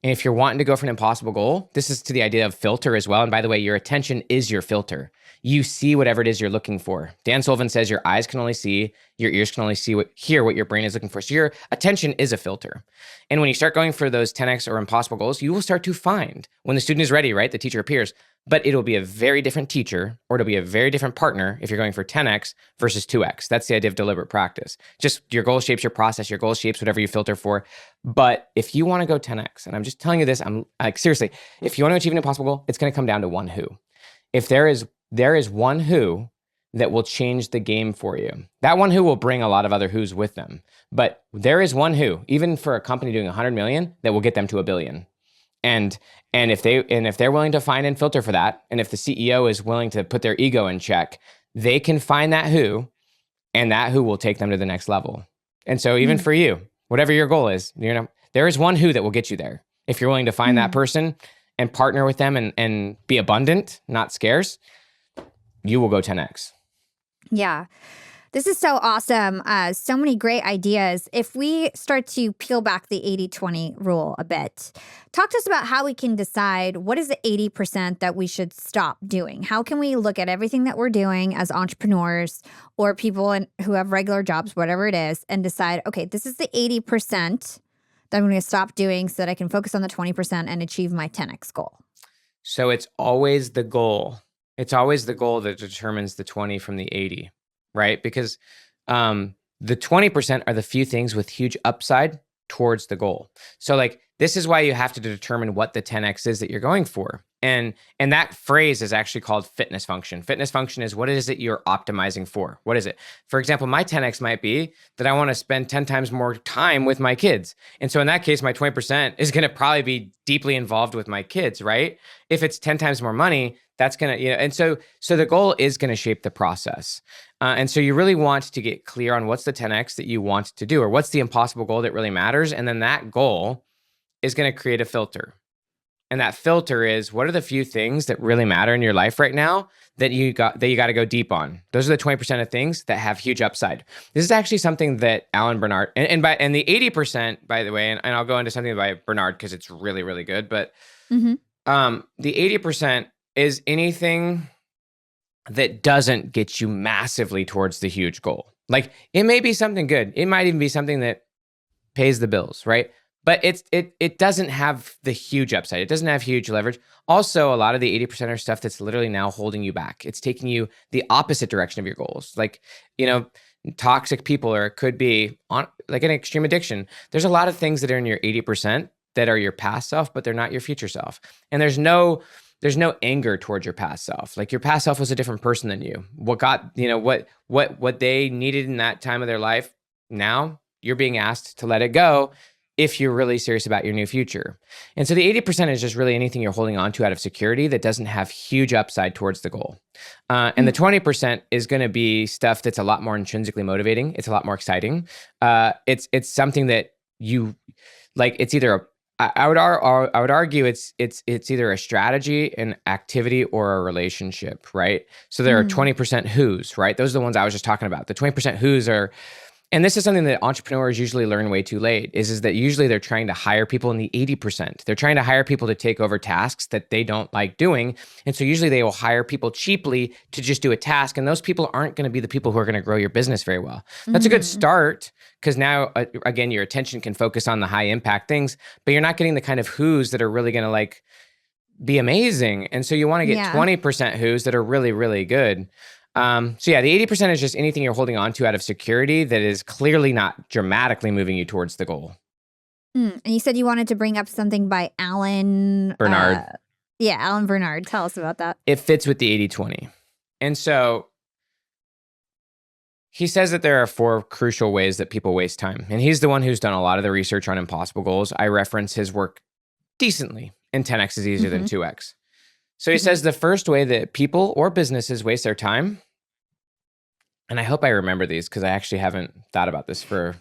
and if you're wanting to go for an impossible goal, this is to the idea of filter as well. And by the way, your attention is your filter. You see whatever it is you're looking for. Dan Sullivan says your eyes can only see, your ears can only hear what your brain is looking for. So your attention is a filter. And when you start going for those 10X or impossible goals, you will start to find, when the student is ready, right, the teacher appears. But it'll be a very different teacher, or it'll be a very different partner if you're going for 10X versus 2X. That's the idea of deliberate practice. Just your goal shapes your process, your goal shapes whatever you filter for. But if you want to go 10X, and I'm just telling you this, I'm like, seriously, if you want to achieve an impossible goal, it's going to come down to one who. If there is one who that will change the game for you. That one who will bring a lot of other who's with them. But there is one who, even for a company doing 100 million, that will get them to $1 billion. And if they're willing to find and filter for that, and if the CEO is willing to put their ego in check, they can find that who, and that who will take them to the next level. And so even for you, whatever your goal is, there is one who that will get you there. If you're willing to find that person and partner with them and be abundant, not scarce, you will go 10X. Yeah. This is so awesome. So many great ideas. If we start to peel back the 80-20 rule a bit, talk to us about how we can decide what is the 80% that we should stop doing. How can we look at everything that we're doing as entrepreneurs or people who have regular jobs, whatever it is, and decide, okay, this is the 80% that I'm going to stop doing so that I can focus on the 20% and achieve my 10X goal. So it's always the goal. It's always the goal that determines the 20 from the 80. Right? Because the 20% are the few things with huge upside towards the goal. So like, this is why you have to determine what the 10X is that you're going for. And that phrase is actually called fitness function. Fitness function is what is it you're optimizing for? What is it? For example, my 10X might be that I want to spend 10 times more time with my kids. And so in that case, my 20% is going to probably be deeply involved with my kids, right? If it's 10 times more money, that's going to, and so the goal is going to shape the process. And so you really want to get clear on what's the 10X that you want to do, or what's the impossible goal that really matters. And then that goal is going to create a filter. And that filter is, what are the few things that really matter in your life right now that you got to go deep on? Those are the 20% of things that have huge upside. This is actually something that Alan Bernard, and the 80%, by the way, and I'll go into something by Bernard because it's really, really good, but The 80% is anything that doesn't get you massively towards the huge goal. Like it may be something good. It might even be something that pays the bills, right? But it doesn't have the huge upside. It doesn't have huge leverage. Also, a lot of the 80% are stuff that's literally now holding you back. It's taking you the opposite direction of your goals. Like, toxic people, or it could be on like an extreme addiction. There's a lot of things that are in your 80% that are your past self, but they're not your future self. And there's no anger towards your past self. Like your past self was a different person than you. What they needed in that time of their life, now you're being asked to let it go if you're really serious about your new future. And so the 80% is just really anything you're holding on to out of security that doesn't have huge upside towards the goal. And the 20% is going to be stuff that's a lot more intrinsically motivating. It's a lot more exciting. It's something that you like. It's either I would argue it's either a strategy, an activity, or a relationship, right? So there are 20% who's, right? Those are the ones I was just talking about. The 20% who's are, and this is something that entrepreneurs usually learn way too late, is that usually they're trying to hire people in the 80%. They're trying to hire people to take over tasks that they don't like doing. And so usually they will hire people cheaply to just do a task. And those people aren't going to be the people who are going to grow your business very well. That's a good start, because now, again, your attention can focus on the high impact things, but you're not getting the kind of who's that are really going to like be amazing. And so you want to get 20% who's that are really, really good. The 80% is just anything you're holding on to out of security that is clearly not dramatically moving you towards the goal. And you said you wanted to bring up something by Alan Bernard. Alan Bernard. Tell us about that. It fits with the 80-20. And so he says that there are 4 crucial ways that people waste time. And he's the one who's done a lot of the research on impossible goals. I reference his work decently, and 10x is easier than 2x. So he says the first way that people or businesses waste their time, and I hope I remember these because I actually haven't thought about this for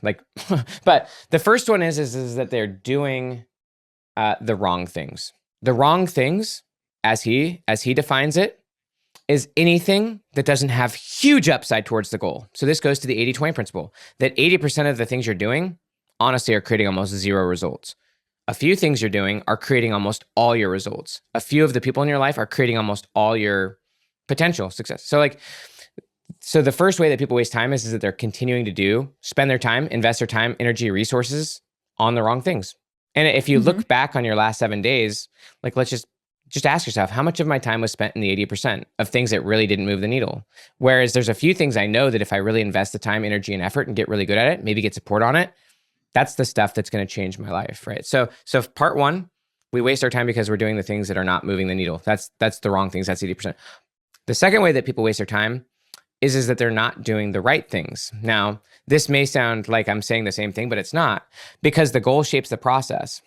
but the first one is that they're doing the wrong things. The wrong things, as he defines it, is anything that doesn't have huge upside towards the goal. So this goes to the 80-20 principle, that 80% of the things you're doing, honestly, are creating almost zero results. A few things you're doing are creating almost all your results. A few of the people in your life are creating almost all your potential success. So the first way that people waste time is that they're continuing to spend their time, invest their time, energy, resources on the wrong things. And if you look back on your last 7 days, like let's just ask yourself, how much of my time was spent in the 80% of things that really didn't move the needle? Whereas there's a few things I know that if I really invest the time, energy, and effort and get really good at it, maybe get support on it, that's the stuff that's going to change my life, right? So part 1, we waste our time because we're doing the things that are not moving the needle. That's the wrong things. That's 80%. The second way that people waste their time is that they're not doing the right things. Now, this may sound like I'm saying the same thing, but it's not, because the goal shapes the process.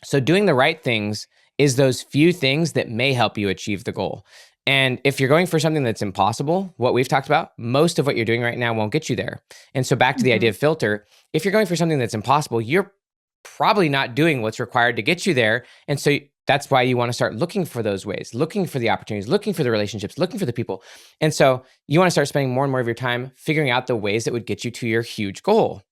So doing the right things is those few things that may help you achieve the goal. And if you're going for something that's impossible, what we've talked about, most of what you're doing right now won't get you there. And so back to the idea of filter, if you're going for something that's impossible, you're probably not doing what's required to get you there. And so that's why you want to start looking for those ways, looking for the opportunities, looking for the relationships, looking for the people. And so you want to start spending more and more of your time figuring out the ways that would get you to your huge goal.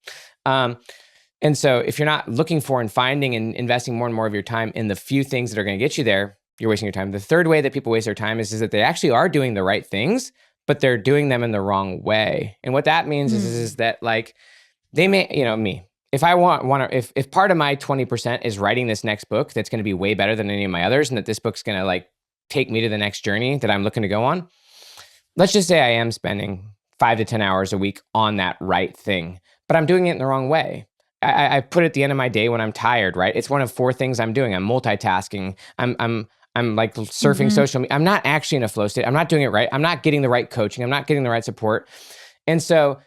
And so if you're not looking for and finding and investing more and more of your time in the few things that are going to get you there, you're wasting your time. The third way that people waste their time is that they actually are doing the right things, but they're doing them in the wrong way. And what that means is that like they may, me, if I if part of my 20% is writing this next book that's going to be way better than any of my others, and that this book's going to like take me to the next journey that I'm looking to go on, let's just say I am spending 5 to 10 hours a week on that right thing, but I'm doing it in the wrong way. I put it at the end of my day when I'm tired, right? It's one of 4 things I'm doing. I'm multitasking. I'm like surfing social media. I'm not actually in a flow state. I'm not doing it right. I'm not getting the right coaching. I'm not getting the right support. And so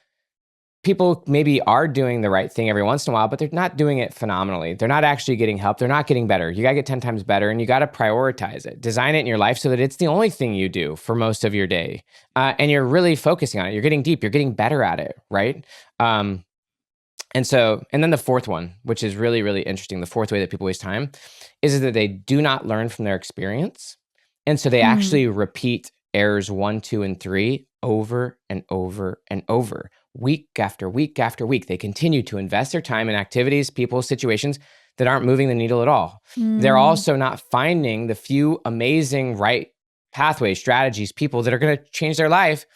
people maybe are doing the right thing every once in a while, but they're not doing it phenomenally. They're not actually getting help. They're not getting better. You got to get 10 times better, and you got to prioritize it. Design it in your life so that it's the only thing you do for most of your day. And you're really focusing on it. You're getting deep. You're getting better at it, right? And then the fourth one, which is really, really interesting, the fourth way that people waste time is that they do not learn from their experience. And so they actually repeat errors 1, 2, and 3 over and over and over, week after week after week. They continue to invest their time in activities, people, situations that aren't moving the needle at all. They're Mm. also not finding the few amazing right pathways, strategies, people that are going to change their life.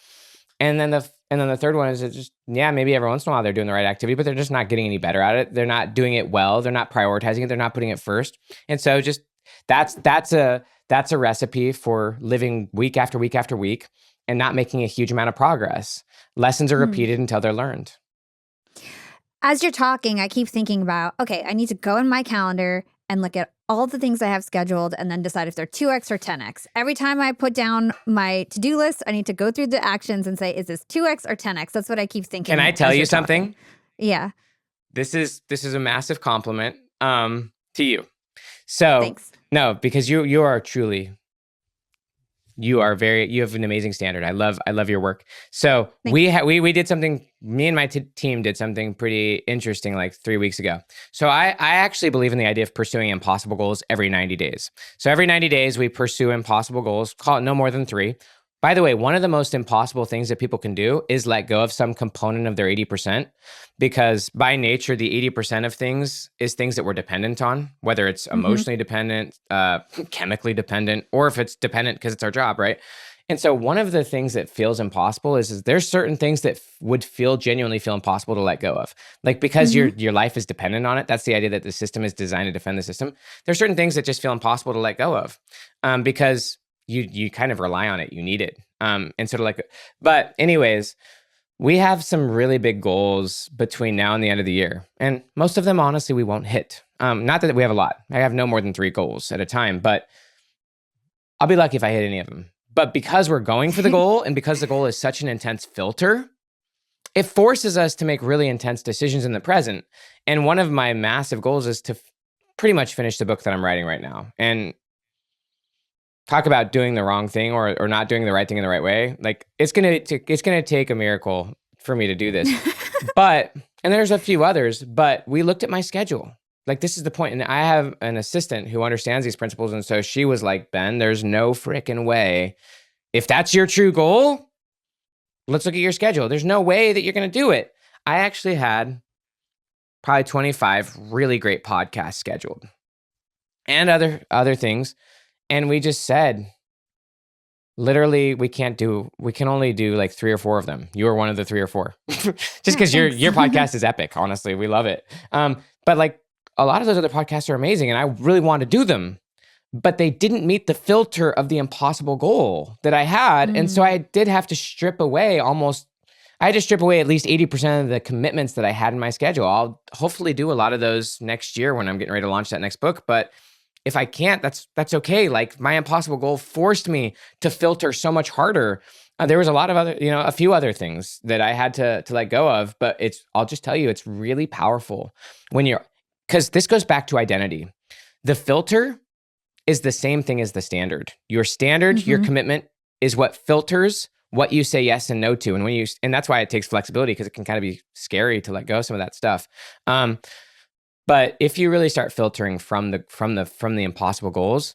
And then the third one is just, maybe every once in a while they're doing the right activity, but they're just not getting any better at it. They're not doing it well. They're not prioritizing it. They're not putting it first. And so just that's a recipe for living week after week after week and not making a huge amount of progress. Lessons are repeated until they're learned. As you're talking, I keep thinking about, okay, I need to go in my calendar and look at all the things I have scheduled and then decide if they're 2x or 10x. Every time I put down my to-do list, I need to go through the actions and say, is this 2x or 10x? That's what I keep thinking. Can I tell you something? Talking. Yeah. This is a massive compliment to you. So thanks. No, because you are truly, you have an amazing standard. I love your work. So we did something, me and my team did something pretty interesting like 3 weeks ago. So I actually believe in the idea of pursuing impossible goals every 90 days. So every 90 days we pursue impossible goals, call it no more than 3. By the way, one of the most impossible things that people can do is let go of some component of their 80%, because by nature, the 80% of things is things that we're dependent on, whether it's emotionally dependent, chemically dependent, or if it's dependent because it's our job, right? And so one of the things that feels impossible is there's certain things that would genuinely feel impossible to let go of. Like because your life is dependent on it. That's the idea that the system is designed to defend the system. There's certain things that just feel impossible to let go of because you kind of rely on it. You need it. And sort of like, but anyways, we have some really big goals between now and the end of the year. And most of them, honestly, we won't hit. Not that we have a lot. I have no more than 3 goals at a time, but I'll be lucky if I hit any of them. But because we're going for the goal and because the goal is such an intense filter, it forces us to make really intense decisions in the present. And one of my massive goals is to pretty much finish the book that I'm writing right now. And talk about doing the wrong thing or not doing the right thing in the right way. Like it's gonna take a miracle for me to do this. And there's a few others, but we looked at my schedule. Like this is the point. And I have an assistant who understands these principles. And so she was like, Ben, there's no freaking way. If that's your true goal, let's look at your schedule. There's no way that you're gonna do it. I actually had probably 25 really great podcasts scheduled and other things. And we just said, literally, we can only do like 3 or 4 of them. You are one of the 3 or 4. Just because your podcast is epic, honestly. We love it. But like a lot of those other podcasts are amazing and I really want to do them, but they didn't meet the filter of the impossible goal that I had. And so I did have to strip away at least 80% of the commitments that I had in my schedule. I'll hopefully do a lot of those next year when I'm getting ready to launch that next book. But if I can't, that's okay. Like my impossible goal forced me to filter so much harder. There was a lot of a few other things that I had to let go of, but I'll just tell you, it's really powerful because this goes back to identity. The filter is the same thing as the standard. Your standard, your commitment is what filters what you say yes and no to. And that's why it takes flexibility, because it can kind of be scary to let go of some of that stuff. But if you really start filtering from the impossible goals,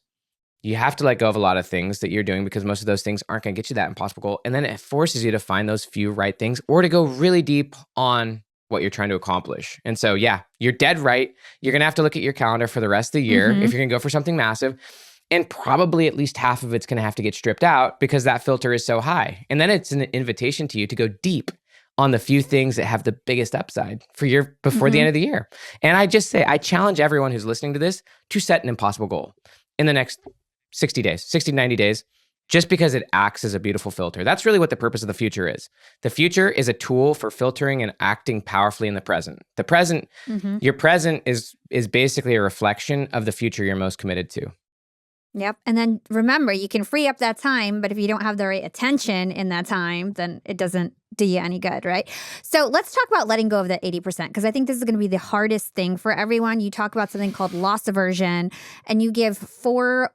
you have to let go of a lot of things that you're doing because most of those things aren't going to get you that impossible goal. And then it forces you to find those few right things or to go really deep on what you're trying to accomplish. And so, yeah, you're dead right. You're going to have to look at your calendar for the rest of the year if you're going to go for something massive. And probably at least half of it's going to have to get stripped out because that filter is so high. And then it's an invitation to you to go deep on the few things that have the biggest upside before the end of the year. And I just say, I challenge everyone who's listening to this to set an impossible goal in the next 60 to 90 days, just because it acts as a beautiful filter. That's really what the purpose of the future is. The future is a tool for filtering and acting powerfully in the present. The present, your present is basically a reflection of the future you're most committed to. Yep. And then remember, you can free up that time, but if you don't have the right attention in that time, then it doesn't do you any good, right? So let's talk about letting go of that 80%, because I think this is going to be the hardest thing for everyone. You talk about something called loss aversion, and you give 4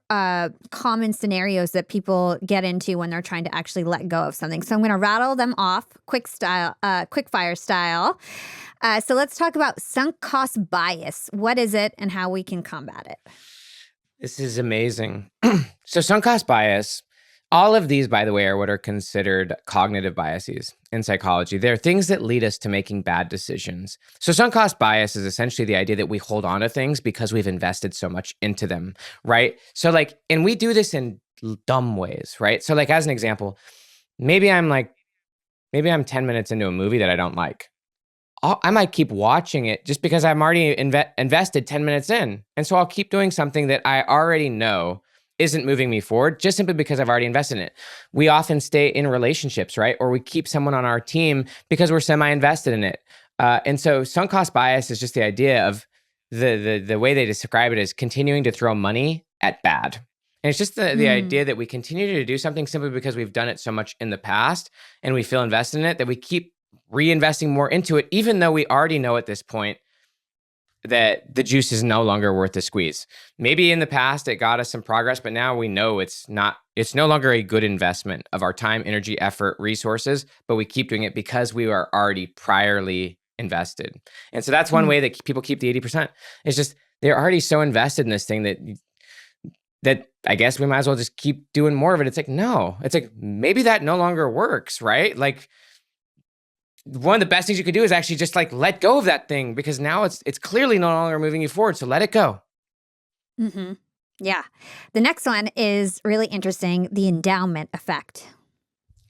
common scenarios that people get into when they're trying to actually let go of something. So I'm going to rattle them off quick fire style. So let's talk about sunk cost bias. What is it and how we can combat it? This is amazing. So sunk cost bias, All of these, by the way, are what are considered cognitive biases in psychology. They're things that lead us to making bad decisions. So sunk cost bias is essentially the idea that we hold on to things because we've invested so much into them, right? So like, and we do this in dumb ways, right? So like, as an example, maybe I'm 10 minutes into a movie that I don't like. I might keep watching it just because I'm already invested 10 minutes in. And so I'll keep doing something that I already know isn't moving me forward just simply because I've already invested in it. We often stay in relationships, right? Or we keep someone on our team because we're semi-invested in it. And so sunk cost bias is just the idea of the way they describe it is continuing to throw money at bad. And it's just the idea that we continue to do something simply because we've done it so much in the past and we feel invested in it that we keep reinvesting more into it, even though we already know at this point that the juice is no longer worth the squeeze. Maybe in the past it got us some progress, but now we know it's no longer a good investment of our time, energy, effort, resources, but we keep doing it because we are already priorly invested. And so that's one way that people keep the 80%. It's just they're already so invested in this thing that I guess we might as well just keep doing more of it. It's like, no, it's like maybe that no longer works, right? Like one of the best things you could do is actually just like let go of that thing because now it's clearly no longer moving you forward. So let it go. Mm-hmm. Yeah. The next one is really interesting, the endowment effect.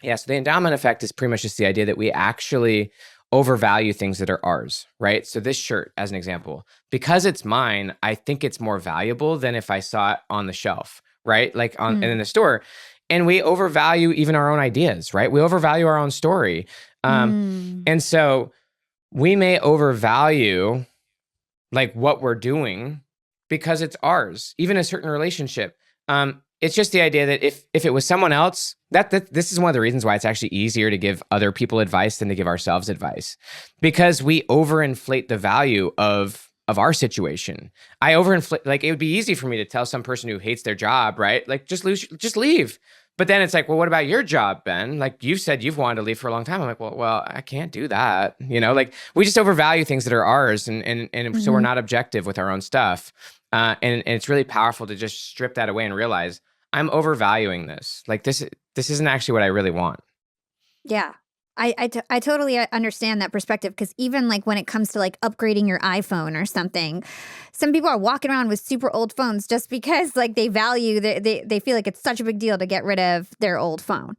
Yeah. So the endowment effect is pretty much just the idea that we actually overvalue things that are ours, right? So this shirt, as an example, because it's mine, I think it's more valuable than if I saw it on the shelf, right? Like and in the store. And we overvalue even our own ideas, right? We overvalue our own story. And so we may overvalue like what we're doing because it's ours, even a certain relationship. It's just the idea that if it was someone else, that this is one of the reasons why it's actually easier to give other people advice than to give ourselves advice, because we overinflate the value of our situation. I overinflate, like it would be easy for me to tell some person who hates their job, right? Like just leave. But then it's like, well, what about your job, Ben? Like you've said you've wanted to leave for a long time. I'm like, well, I can't do that. You know, like we just overvalue things that are ours. And so we're not objective with our own stuff. And it's really powerful to just strip that away and realize I'm overvaluing this. Like this isn't actually what I really want. Yeah. I totally understand that perspective, because even like when it comes to like upgrading your iPhone or something, some people are walking around with super old phones just because like they value, they feel like it's such a big deal to get rid of their old phone.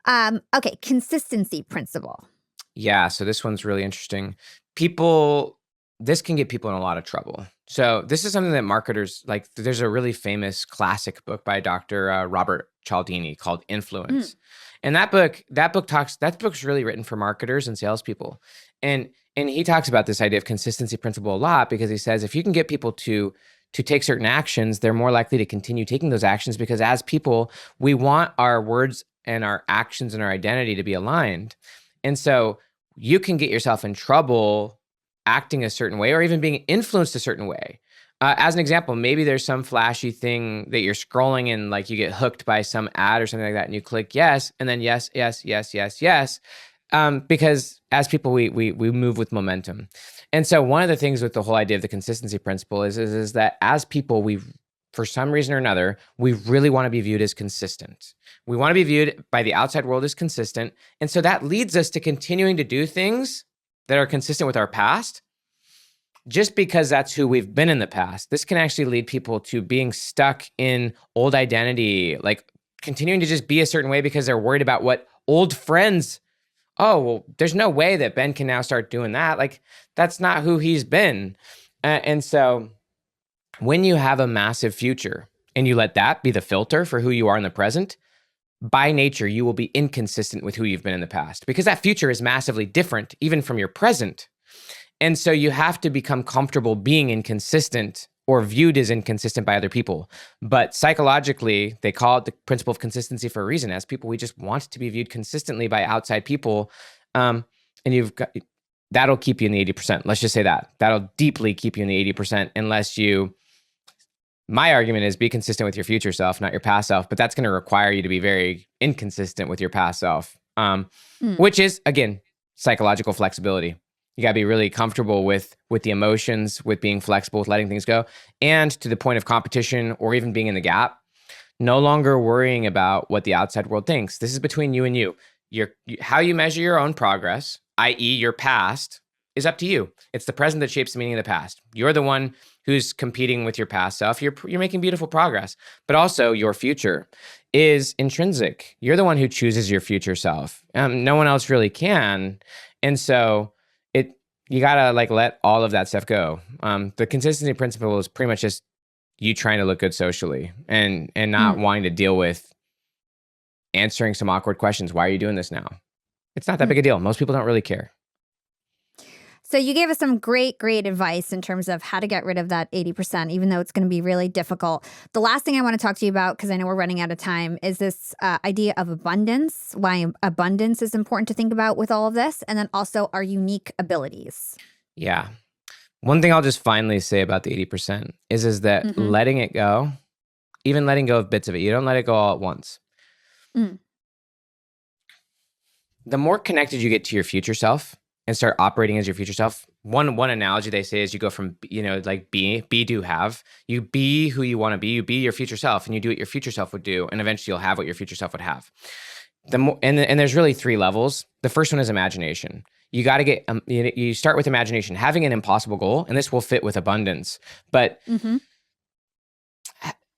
Okay, consistency principle. Yeah, so this one's really interesting. This can get people in a lot of trouble. So this is something that marketers, like there's a really famous classic book by Dr. Robert Cialdini called Influence. And that book's really written for marketers and salespeople. And he talks about this idea of consistency principle a lot, because he says if you can get people to take certain actions, they're more likely to continue taking those actions, because as people, we want our words and our actions and our identity to be aligned. And so you can get yourself in trouble acting a certain way or even being influenced a certain way. As an example, maybe there's some flashy thing that you're scrolling and like you get hooked by some ad or something like that and you click yes, and then yes, because as people, we move with momentum. And so one of the things with the whole idea of the consistency principle is that as people, for some reason or another, we really want to be viewed as consistent. We want to be viewed by the outside world as consistent. And so that leads us to continuing to do things that are consistent with our past, just because that's who we've been in the past. This can actually lead people to being stuck in old identity, like continuing to just be a certain way because they're worried about what old friends, oh, well, there's no way that Ben can now start doing that. Like, that's not who he's been. And so when you have a massive future and you let that be the filter for who you are in the present, by nature, you will be inconsistent with who you've been in the past, because that future is massively different even from your present. And so you have to become comfortable being inconsistent or viewed as inconsistent by other people. But psychologically, they call it the principle of consistency for a reason. As people, we just want to be viewed consistently by outside people. And that'll keep you in the 80%. Let's just say that. That'll deeply keep you in the 80% unless my argument is be consistent with your future self, not your past self. But that's going to require you to be very inconsistent with your past self, which is, again, psychological flexibility. You got to be really comfortable with the emotions, with being flexible, with letting things go. And to the point of competition or even being in the gap, No longer worrying about what the outside world thinks. This is between you and you. How you measure your own progress, i.e. your past, is up to you. It's the present that shapes the meaning of the past. You're the one who's competing with your past self. You're making beautiful progress, but also your future is intrinsic. You're the one who chooses your future self. No one else really can. And so you gotta let all of that stuff go. The consistency principle is pretty much just you trying to look good socially and not wanting to deal with answering some awkward questions. Why are you doing this now? It's not that big a deal. Most people don't really care. So you gave us some great advice in terms of how to get rid of that 80%, even though it's going to be really difficult. The last thing I want to talk to you about, because I know we're running out of time, is this idea of abundance, why abundance is important to think about with all of this, and then also our unique abilities. Yeah. One thing I'll just finally say about the 80% is that letting it go, even letting go of bits of it, you don't let it go all at once. The more connected you get to your future self and start operating as your future self, one analogy they say is you go from, be to have. You be who you want to be. You be your future self, and you do what your future self would do, and eventually you'll have what your future self would have. And there's really 3 levels. The first one is imagination. You got to get, you start with imagination, having an impossible goal, and this will fit with abundance. But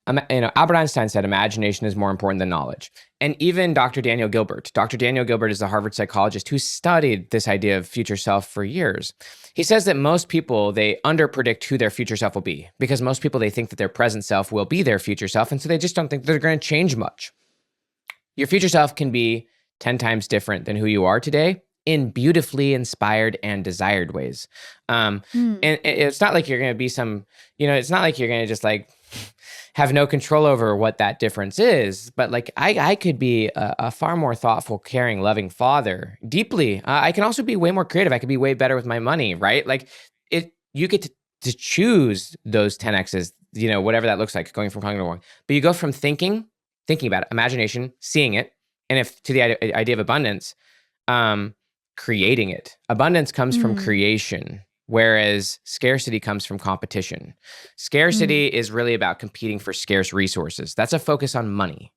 Albert Einstein said imagination is more important than knowledge. And even Dr. Daniel Gilbert is the Harvard psychologist who studied this idea of future self for years. He says that most people, they underpredict who their future self will be, because most people, they think that their present self will be their future self. And so they just don't think they're going to change much. Your future self can be 10 times different than who you are today in beautifully inspired and desired ways. And it's not like you're going to be it's not like you're going to just have no control over what that difference is. But I could be a far more thoughtful, caring, loving father deeply. I can also be way more creative. I could be way better with my money, right? You get to choose those 10Xs, whatever that looks like, going from cognitive one. But you go from thinking about it, imagination, seeing it, and if to the idea of abundance, creating it. Abundance comes from creation, whereas scarcity comes from competition. Scarcity is really about competing for scarce resources. That's a focus on money.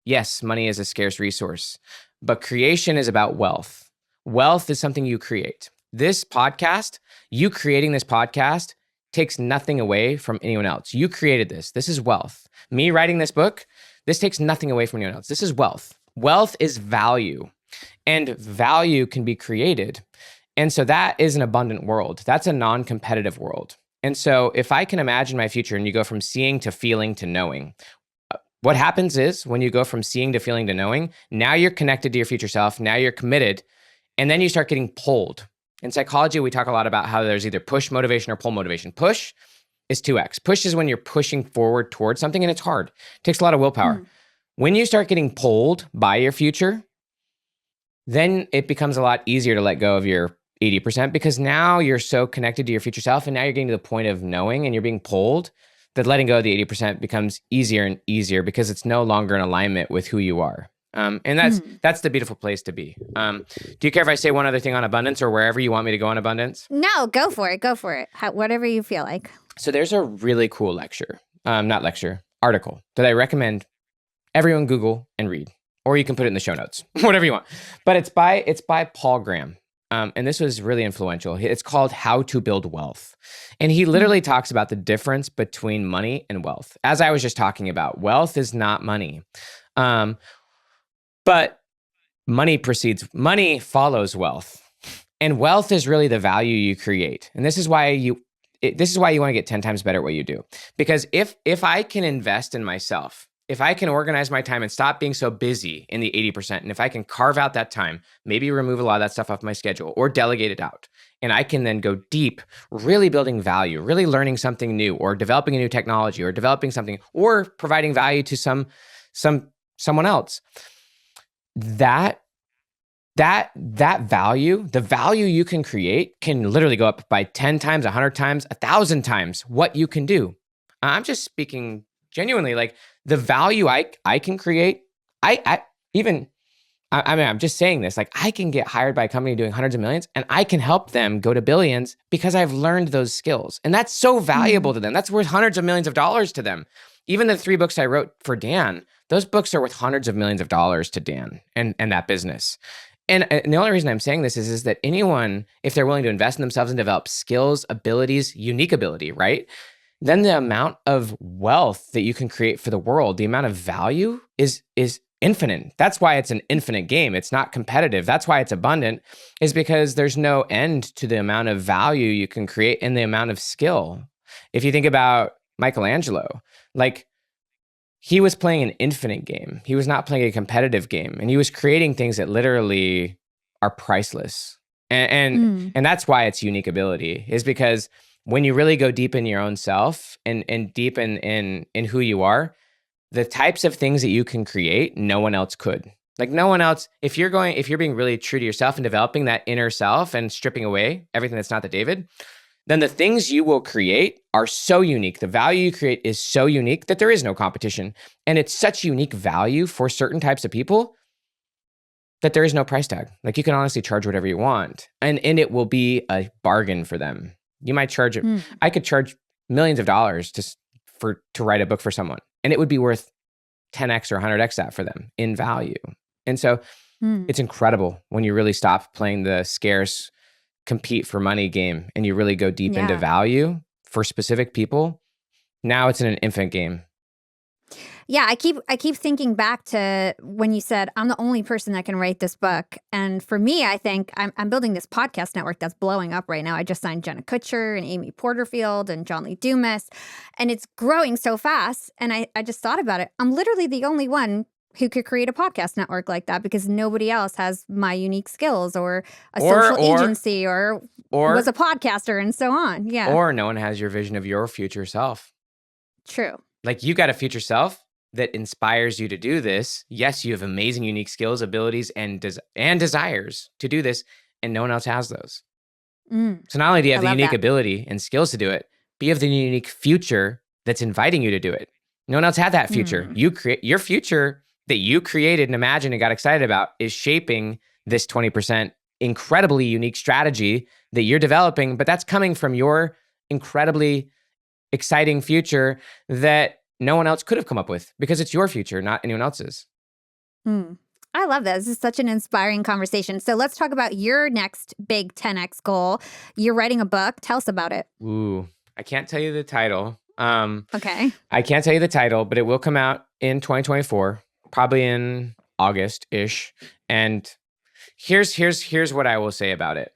Yes, money is a scarce resource, but creation is about wealth. Wealth is something you create. This podcast, you creating this podcast, takes nothing away from anyone else. You created this. This is wealth. Me writing this book, this takes nothing away from anyone else. This is wealth. Wealth is value, and value can be created. And so that is an abundant world. That's a non-competitive world. And so if I can imagine my future and you go from seeing to feeling to knowing, what happens is when you go from seeing to feeling to knowing, now you're connected to your future self. Now you're committed. And then you start getting pulled. In psychology, we talk a lot about how there's either push motivation or pull motivation. Push is 2X. Push is when you're pushing forward towards something, and it's hard. It takes a lot of willpower. When you start getting pulled by your future, then it becomes a lot easier to let go of your 80%, because now you're so connected to your future self, and now you're getting to the point of knowing and you're being pulled, that letting go of the 80% becomes easier and easier because it's no longer in alignment with who you are. And that's the beautiful place to be. Do you care if I say one other thing on abundance, or wherever you want me to go on abundance? No, go for it. Go for it. Whatever you feel like. So there's a really cool article that I recommend everyone Google and read, or you can put it in the show notes, whatever you want. But it's by Paul Graham. And this was really influential. It's called How to Build Wealth. And he literally talks about the difference between money and wealth. As I was just talking about, wealth is not money. But money follows wealth. And wealth is really the value you create. And this is why you want to get 10 times better at what you do. Because if I can invest in myself, if I can organize my time and stop being so busy in the 80%, and if I can carve out that time, maybe remove a lot of that stuff off my schedule or delegate it out, and I can then go deep, really building value, really learning something new, or developing a new technology, or developing something, or providing value to someone else, that value, the value you can create, can literally go up by 10 times, 100 times, 1,000 times what you can do. I'm just speaking genuinely, the value I can create. I'm just saying this, I can get hired by a company doing hundreds of millions, and I can help them go to billions because I've learned those skills. And that's so valuable to them. That's worth hundreds of millions of dollars to them. even the 3 books I wrote for Dan, those books are worth hundreds of millions of dollars to Dan and that business. And the only reason I'm saying this is that anyone, if they're willing to invest in themselves and develop skills, abilities, unique ability, right? Then the amount of wealth that you can create for the world, the amount of value is infinite. That's why it's an infinite game. It's not competitive. That's why it's abundant, is because there's no end to the amount of value you can create and the amount of skill. If you think about Michelangelo, like, he was playing an infinite game. He was not playing a competitive game, and he was creating things that literally are priceless. And that's why it's unique ability, is because when you really go deep in your own self and deep in who you are, the types of things that you can create, no one else could. Like, no one else, if you're being really true to yourself and developing that inner self and stripping away everything that's not the David, then the things you will create are so unique. The value you create is so unique that there is no competition. And it's such unique value for certain types of people that there is no price tag. Like, you can honestly charge whatever you want, and it will be a bargain for them. You might charge it. I could charge millions of dollars to write a book for someone, and it would be worth 10x or 100x that for them in value. And so it's incredible when you really stop playing the scarce compete for money game and you really go deep into value for specific people. Now it's in an infinite game. Yeah, I keep thinking back to when you said, I'm the only person that can write this book. And for me, I think I'm building this podcast network that's blowing up right now. I just signed Jenna Kutcher and Amy Porterfield and John Lee Dumas, and it's growing so fast. And I just thought about it. I'm literally the only one who could create a podcast network like that, because nobody else has my unique skills or a social agency or was a podcaster and so on. Yeah. Or no one has your vision of your future self. True. Like, you got a future self that inspires you to do this. Yes, you have amazing, unique skills, abilities, and desires to do this, and no one else has those. So not only do you have the unique ability and skills to do it, but you have the unique future that's inviting you to do it. No one else had that future. You create your future that you created and imagined and got excited about is shaping this 20% incredibly unique strategy that you're developing, but that's coming from your incredibly exciting future that no one else could have come up with, because it's your future, not anyone else's. I love that. This is such an inspiring conversation. So let's talk about your next big 10x goal. You're writing a book. Tell us about it. Ooh, I can't tell you the title. Okay. I can't tell you the title, but it will come out in 2024. Probably in August-ish. And here's what I will say about it.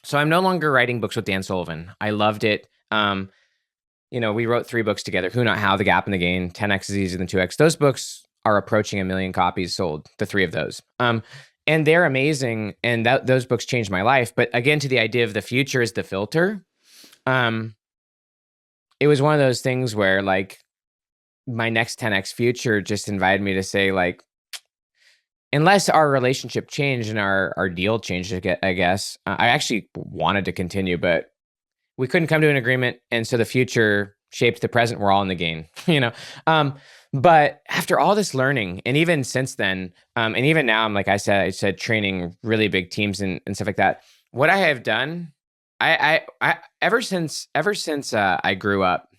So I'm no longer writing books with Dan Sullivan. I loved it. We wrote 3 books together: Who, Not How, The Gap and the Gain, 10x is Easier Than 2x. Those books are approaching 1 million copies sold, the 3 of those. And they're amazing. And those books changed my life. But again, to the idea of the future is the filter. It was one of those things where, like, my next 10x future just invited me to say, like, unless our relationship changed and our deal changed, I guess, I actually wanted to continue, but we couldn't come to an agreement. And so the future shaped the present. We're all in the game, But after all this learning, and even since then, and even now, I'm, like I said, training really big teams and stuff like that. What I have done, I ever since I grew up,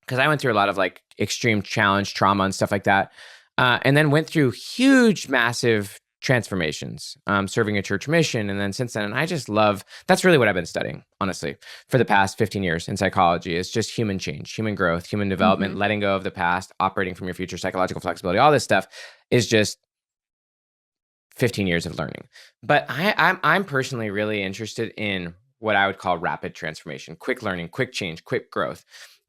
because I went through a lot of, like, extreme challenge, trauma, and stuff like that, and then went through huge, massive transformations, serving a church mission, and then since then, and I just love. That's really what I've been studying, honestly, for the past 15 years in psychology. It's just human change, human growth, human development, letting go of the past, operating from your future, psychological flexibility. All this stuff is just 15 years of learning. But I'm personally really interested in what I would call rapid transformation, quick learning, quick change, quick growth.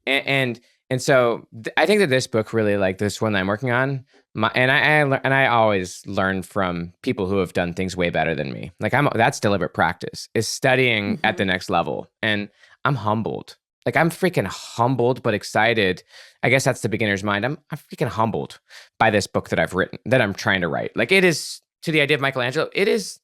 And so I think that this book, really, like this one that I'm working on, I always learn from people who have done things way better than me. Like, that's deliberate practice, is studying at the next level. And I'm humbled. Like, I'm freaking humbled, but excited. I guess that's the beginner's mind. I'm freaking humbled by this book that I've written, that I'm trying to write. Like, it is, to the idea of Michelangelo, it's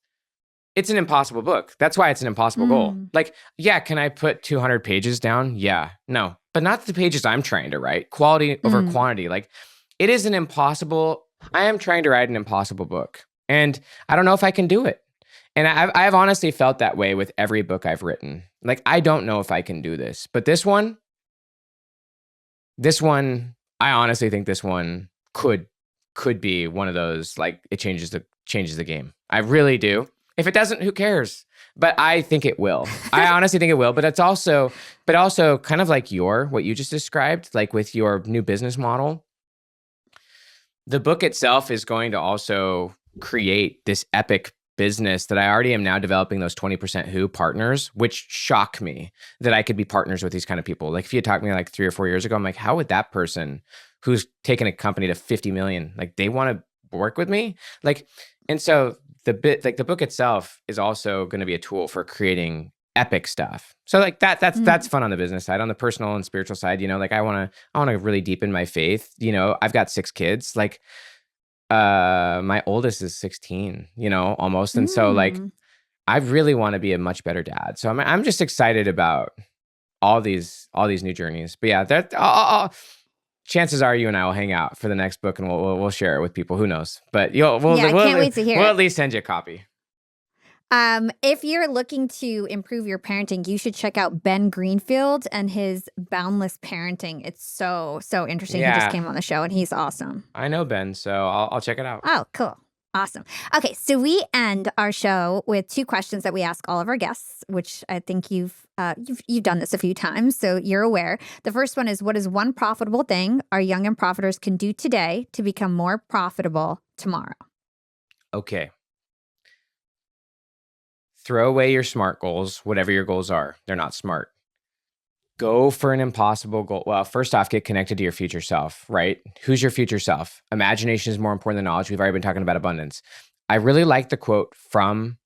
an impossible book. That's why it's an impossible goal. Like, yeah, can I put 200 pages down? Yeah, no, but not the pages I'm trying to write. Quality over quantity. Like, it is I am trying to write an impossible book, and I don't know if I can do it. And I've honestly felt that way with every book I've written. Like, I don't know if I can do this, but this one, I honestly think this one could be one of those, like, it changes the game. I really do. If it doesn't, who cares? But I think it will. I honestly think it will. But also kind of like what you just described, like with your new business model. The book itself is going to also create this epic business that I already am now developing those 20% who partners, which shock me that I could be partners with these kind of people. Like if you had talked to me like 3 or 4 years ago, I'm like, how would that person who's taken a company to 50 million, like they want to work with me? Like, and so the book itself is also going to be a tool for creating epic stuff. So like that's fun on the business side. On the personal and spiritual side, like I want to really deepen my faith. I've got 6 kids. Like my oldest is 16, almost. And so like I really want to be a much better dad. So I'm just excited about all these new journeys. But yeah, chances are you and I will hang out for the next book and we'll share it with people. Who knows? But I can't wait to hear we'll it. at least send you a copy. If you're looking to improve your parenting, you should check out Ben Greenfield and his Boundless Parenting. It's so interesting. Yeah. He just came on the show and he's awesome. I know Ben, so I'll check it out. Oh, cool. Awesome. Okay, so we end our show with 2 questions that we ask all of our guests, which I think you've done this a few times, so you're aware. The first one is, what is one profitable thing our young and profiters can do today to become more profitable tomorrow? Okay. Throw away your SMART goals, whatever your goals are. They're not smart. Go for an impossible goal. Well, first off, get connected to your future self, right? Who's your future self? Imagination is more important than knowledge. We've already been talking about abundance. I really like the quote from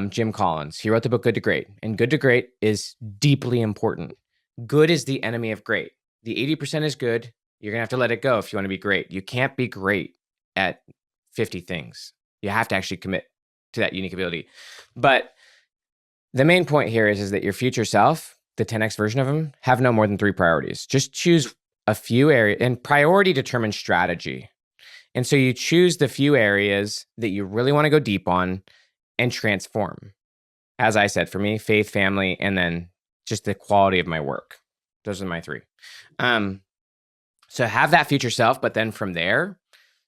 Jim Collins. He wrote the book Good to Great, and Good to Great is deeply important. Good is the enemy of great. The 80% is good. You're going to have to let it go if you want to be great. You can't be great at 50 things. You have to actually commit to that unique ability. But the main point here is that your future self, the 10x version of them, have no more than 3 priorities. Just choose a few areas, and priority determines strategy. And so you choose the few areas that you really want to go deep on and transform. As I said, for me, faith, family, and then just the quality of my work. Those are my 3. So have that future self, but then from there,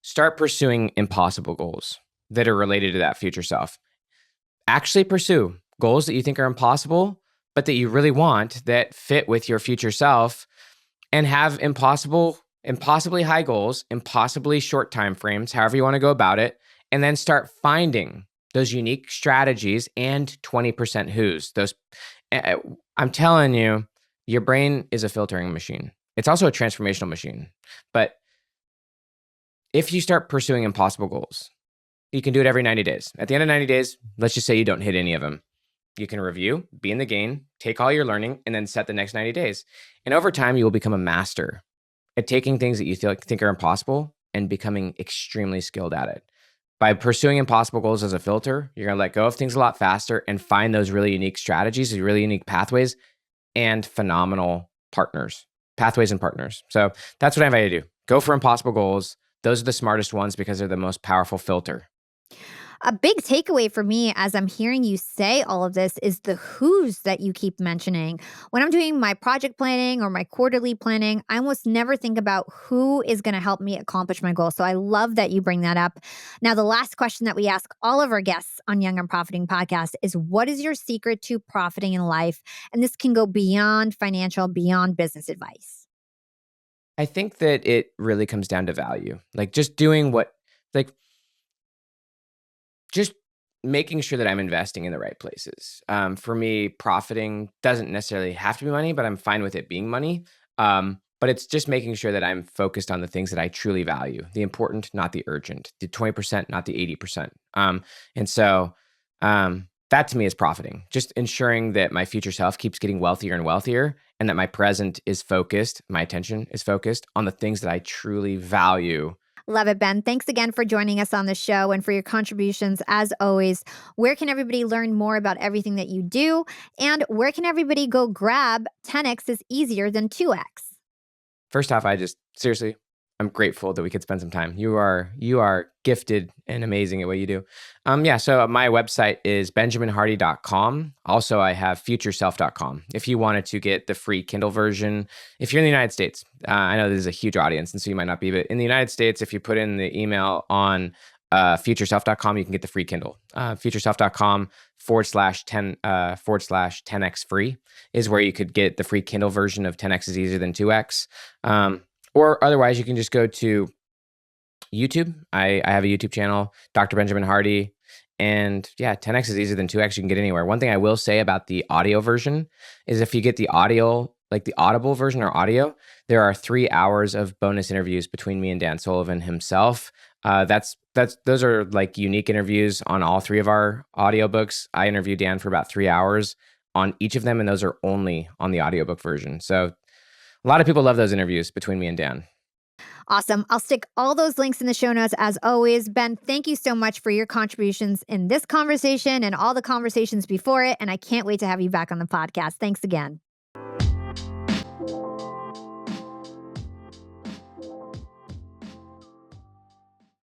start pursuing impossible goals that are related to that future self. Actually pursue goals that you think are impossible, but that you really want, that fit with your future self, and have impossibly high goals, impossibly short time frames, however you want to go about it, and then start finding those unique strategies and 20% who's. I'm telling you, your brain is a filtering machine. It's also a transformational machine. But if you start pursuing impossible goals, you can do it every 90 days. At the end of 90 days, let's just say you don't hit any of them. You can review, be in the game, take all your learning, and then set the next 90 days. And over time, you will become a master at taking things that you think are impossible and becoming extremely skilled at it. By pursuing impossible goals as a filter, you're going to let go of things a lot faster and find those really unique strategies, these really unique pathways, and phenomenal pathways and partners. So that's what I invite you to do. Go for impossible goals. Those are the smartest ones because they're the most powerful filter. A big takeaway for me as I'm hearing you say all of this is the who's that you keep mentioning. When I'm doing my project planning or my quarterly planning, I almost never think about who is going to help me accomplish my goal. So I love that you bring that up. Now, the last question that we ask all of our guests on Young and Profiting podcast is, what is your secret to profiting in life? And this can go beyond financial, beyond business advice. I think that it really comes down to value. Like just doing just making sure that I'm investing in the right places. For me, profiting doesn't necessarily have to be money, but I'm fine with it being money. But it's just making sure that I'm focused on the things that I truly value, the important, not the urgent, the 20%, not the 80%. And so that to me is profiting, just ensuring that my future self keeps getting wealthier and wealthier, and that my present is focused, my attention is focused on the things that I truly value. Love it, Ben. Thanks again for joining us on the show and for your contributions. As always, where can everybody learn more about everything that you do? And where can everybody go grab 10X is easier than 2X? First off, I'm I'm grateful that we could spend some time. You are gifted and amazing at what you do. So my website is benjaminhardy.com. Also, I have futureself.com. If you wanted to get the free Kindle version, if you're in the United States, I know this is a huge audience, and so you might not be, but in the United States, if you put in the email on futureself.com, you can get the free Kindle. Futureself.com /10x free is where you could get the free Kindle version of 10x is easier than 2x. Or otherwise, you can just go to YouTube. I have a YouTube channel, Dr. Benjamin Hardy. And 10x is easier than 2x. You can get anywhere. One thing I will say about the audio version is if you get the audio, like the Audible version or audio, there are 3 hours of bonus interviews between me and Dan Sullivan himself. Those are like unique interviews on all 3 of our audiobooks. I interview Dan for about 3 hours on each of them, and those are only on the audiobook version. So a lot of people love those interviews between me and Dan. Awesome. I'll stick all those links in the show notes as always. Ben, thank you so much for your contributions in this conversation and all the conversations before it. And I can't wait to have you back on the podcast. Thanks again.